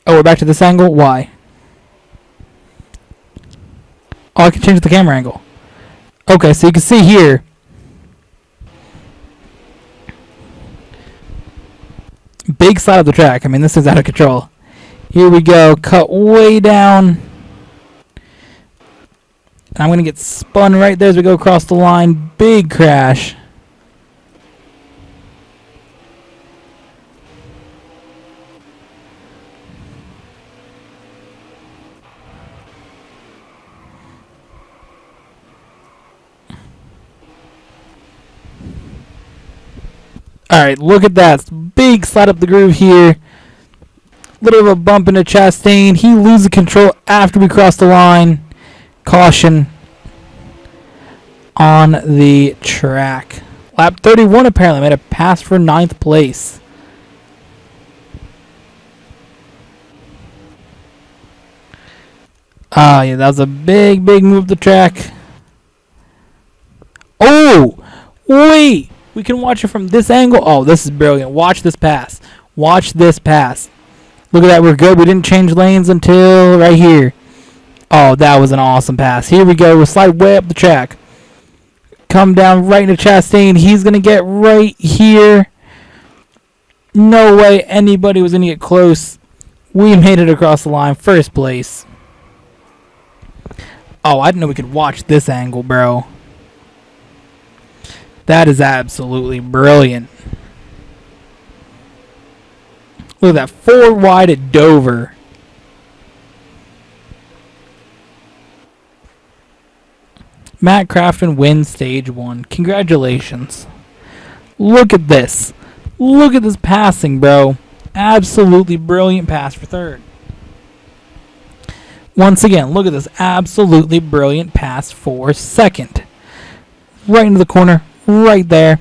Oh, we're back to this angle. Why? Oh, I can change the camera angle. Okay, so you can see here. Big side of the track. I mean, this is out of control. Here we go. Cut way down. And I'm going to get spun right there as we go across the line. Big crash. Alright, look at that. Big slide up the groove here. Little of a bump into Chastain. He loses control after we cross the line. Caution on the track. Lap 31 apparently made a pass for 9th place. Yeah, that was a big, big move to the track. Oh, wait. We can watch it from this angle. Oh, this is brilliant. Watch this pass. Watch this pass. Look at that. We're good. We didn't change lanes until right here. Oh, that was an awesome pass. Here we go. We'll slide way up the track. Come down right into Chastain. He's going to get right here. No way anybody was going to get close. We made it across the line. 1st place. Oh, I didn't know we could watch this angle, bro. That is absolutely brilliant. Look at that. 4 wide at Dover. Matt Crafton wins stage 1. Congratulations. Look at this. Look at this passing, bro. Absolutely brilliant pass for 3rd. Once again, look at this. Absolutely brilliant pass for 2nd. Right into the corner. Right there.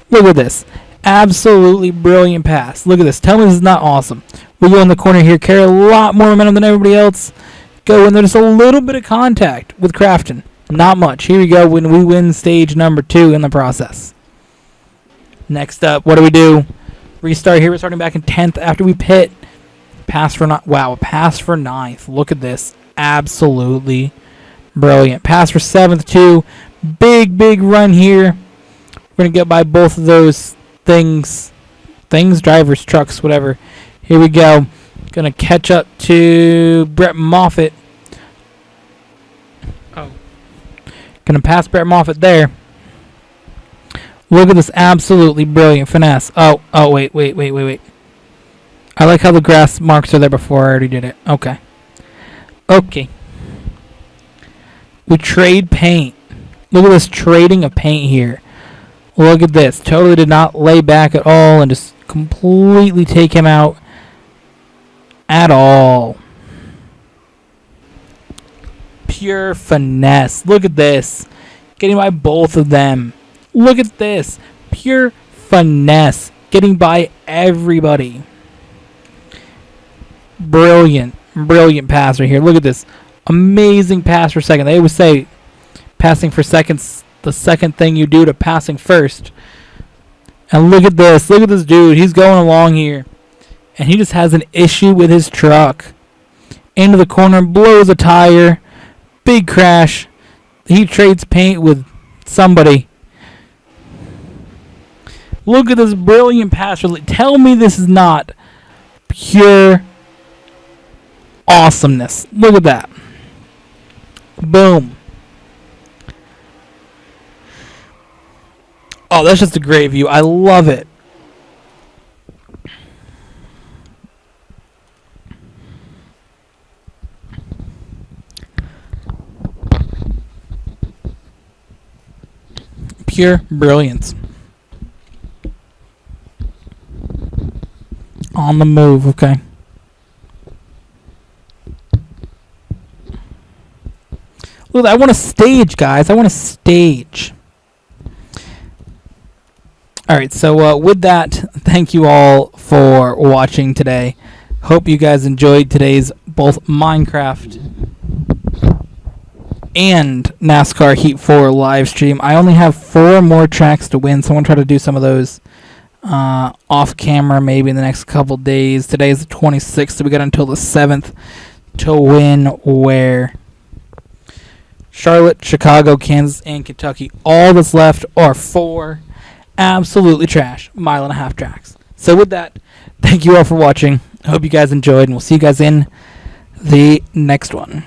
Look at this. Absolutely brilliant pass. Look at this. Tell me this is not awesome. We go in the corner here. Carry a lot more momentum than everybody else. go when there's a little bit of contact with Crafton. Not much. Here we go when we win stage number 2 in the process. Next up, what do? Restart here. We're starting back in 10th after we pit. Pass for pass for 9th. Look at this. Absolutely brilliant. Pass for 7th too. Big run here. We're going to get by both of those things, drivers, trucks, whatever. Here we go. Going to catch up to Brett Moffitt. Oh. Going to pass Brett Moffitt there. Look at this absolutely brilliant finesse. Oh, wait. I like how the grass marks are there before I already did it. Okay. We trade paint. Look at this trading of paint here. Look at this. Totally did not lay back at all and just completely take him out at all. Pure finesse. Look at this. Getting by both of them. Look at this. Pure finesse. Getting by everybody. Brilliant pass right here. Look at this. Amazing pass for second. They always say passing for second's the second thing you do to passing first. And look at this. Look at this dude. He's going along here. And he just has an issue with his truck. Into the corner. Blows a tire. Big crash. He trades paint with somebody. Look at this brilliant pass. Tell me this is not pure awesomeness. Look at that. Boom. Oh, that's just a great view. I love it. Pure brilliance. On the move, okay. Look, I want a stage, guys. I want a stage. Alright, so with that, thank you all for watching today. Hope you guys enjoyed today's both Minecraft and NASCAR Heat 4 live stream. I only have 4 more tracks to win, so I'm going to try to do some of those off camera maybe in the next couple days. Today is the 26th, so we got until the 7th to win where Charlotte, Chicago, Kansas, and Kentucky. All that's left are 4 absolutely trash 1.5-mile tracks. So with that, thank you all for watching. I hope you guys enjoyed, and we'll see you guys in the next one.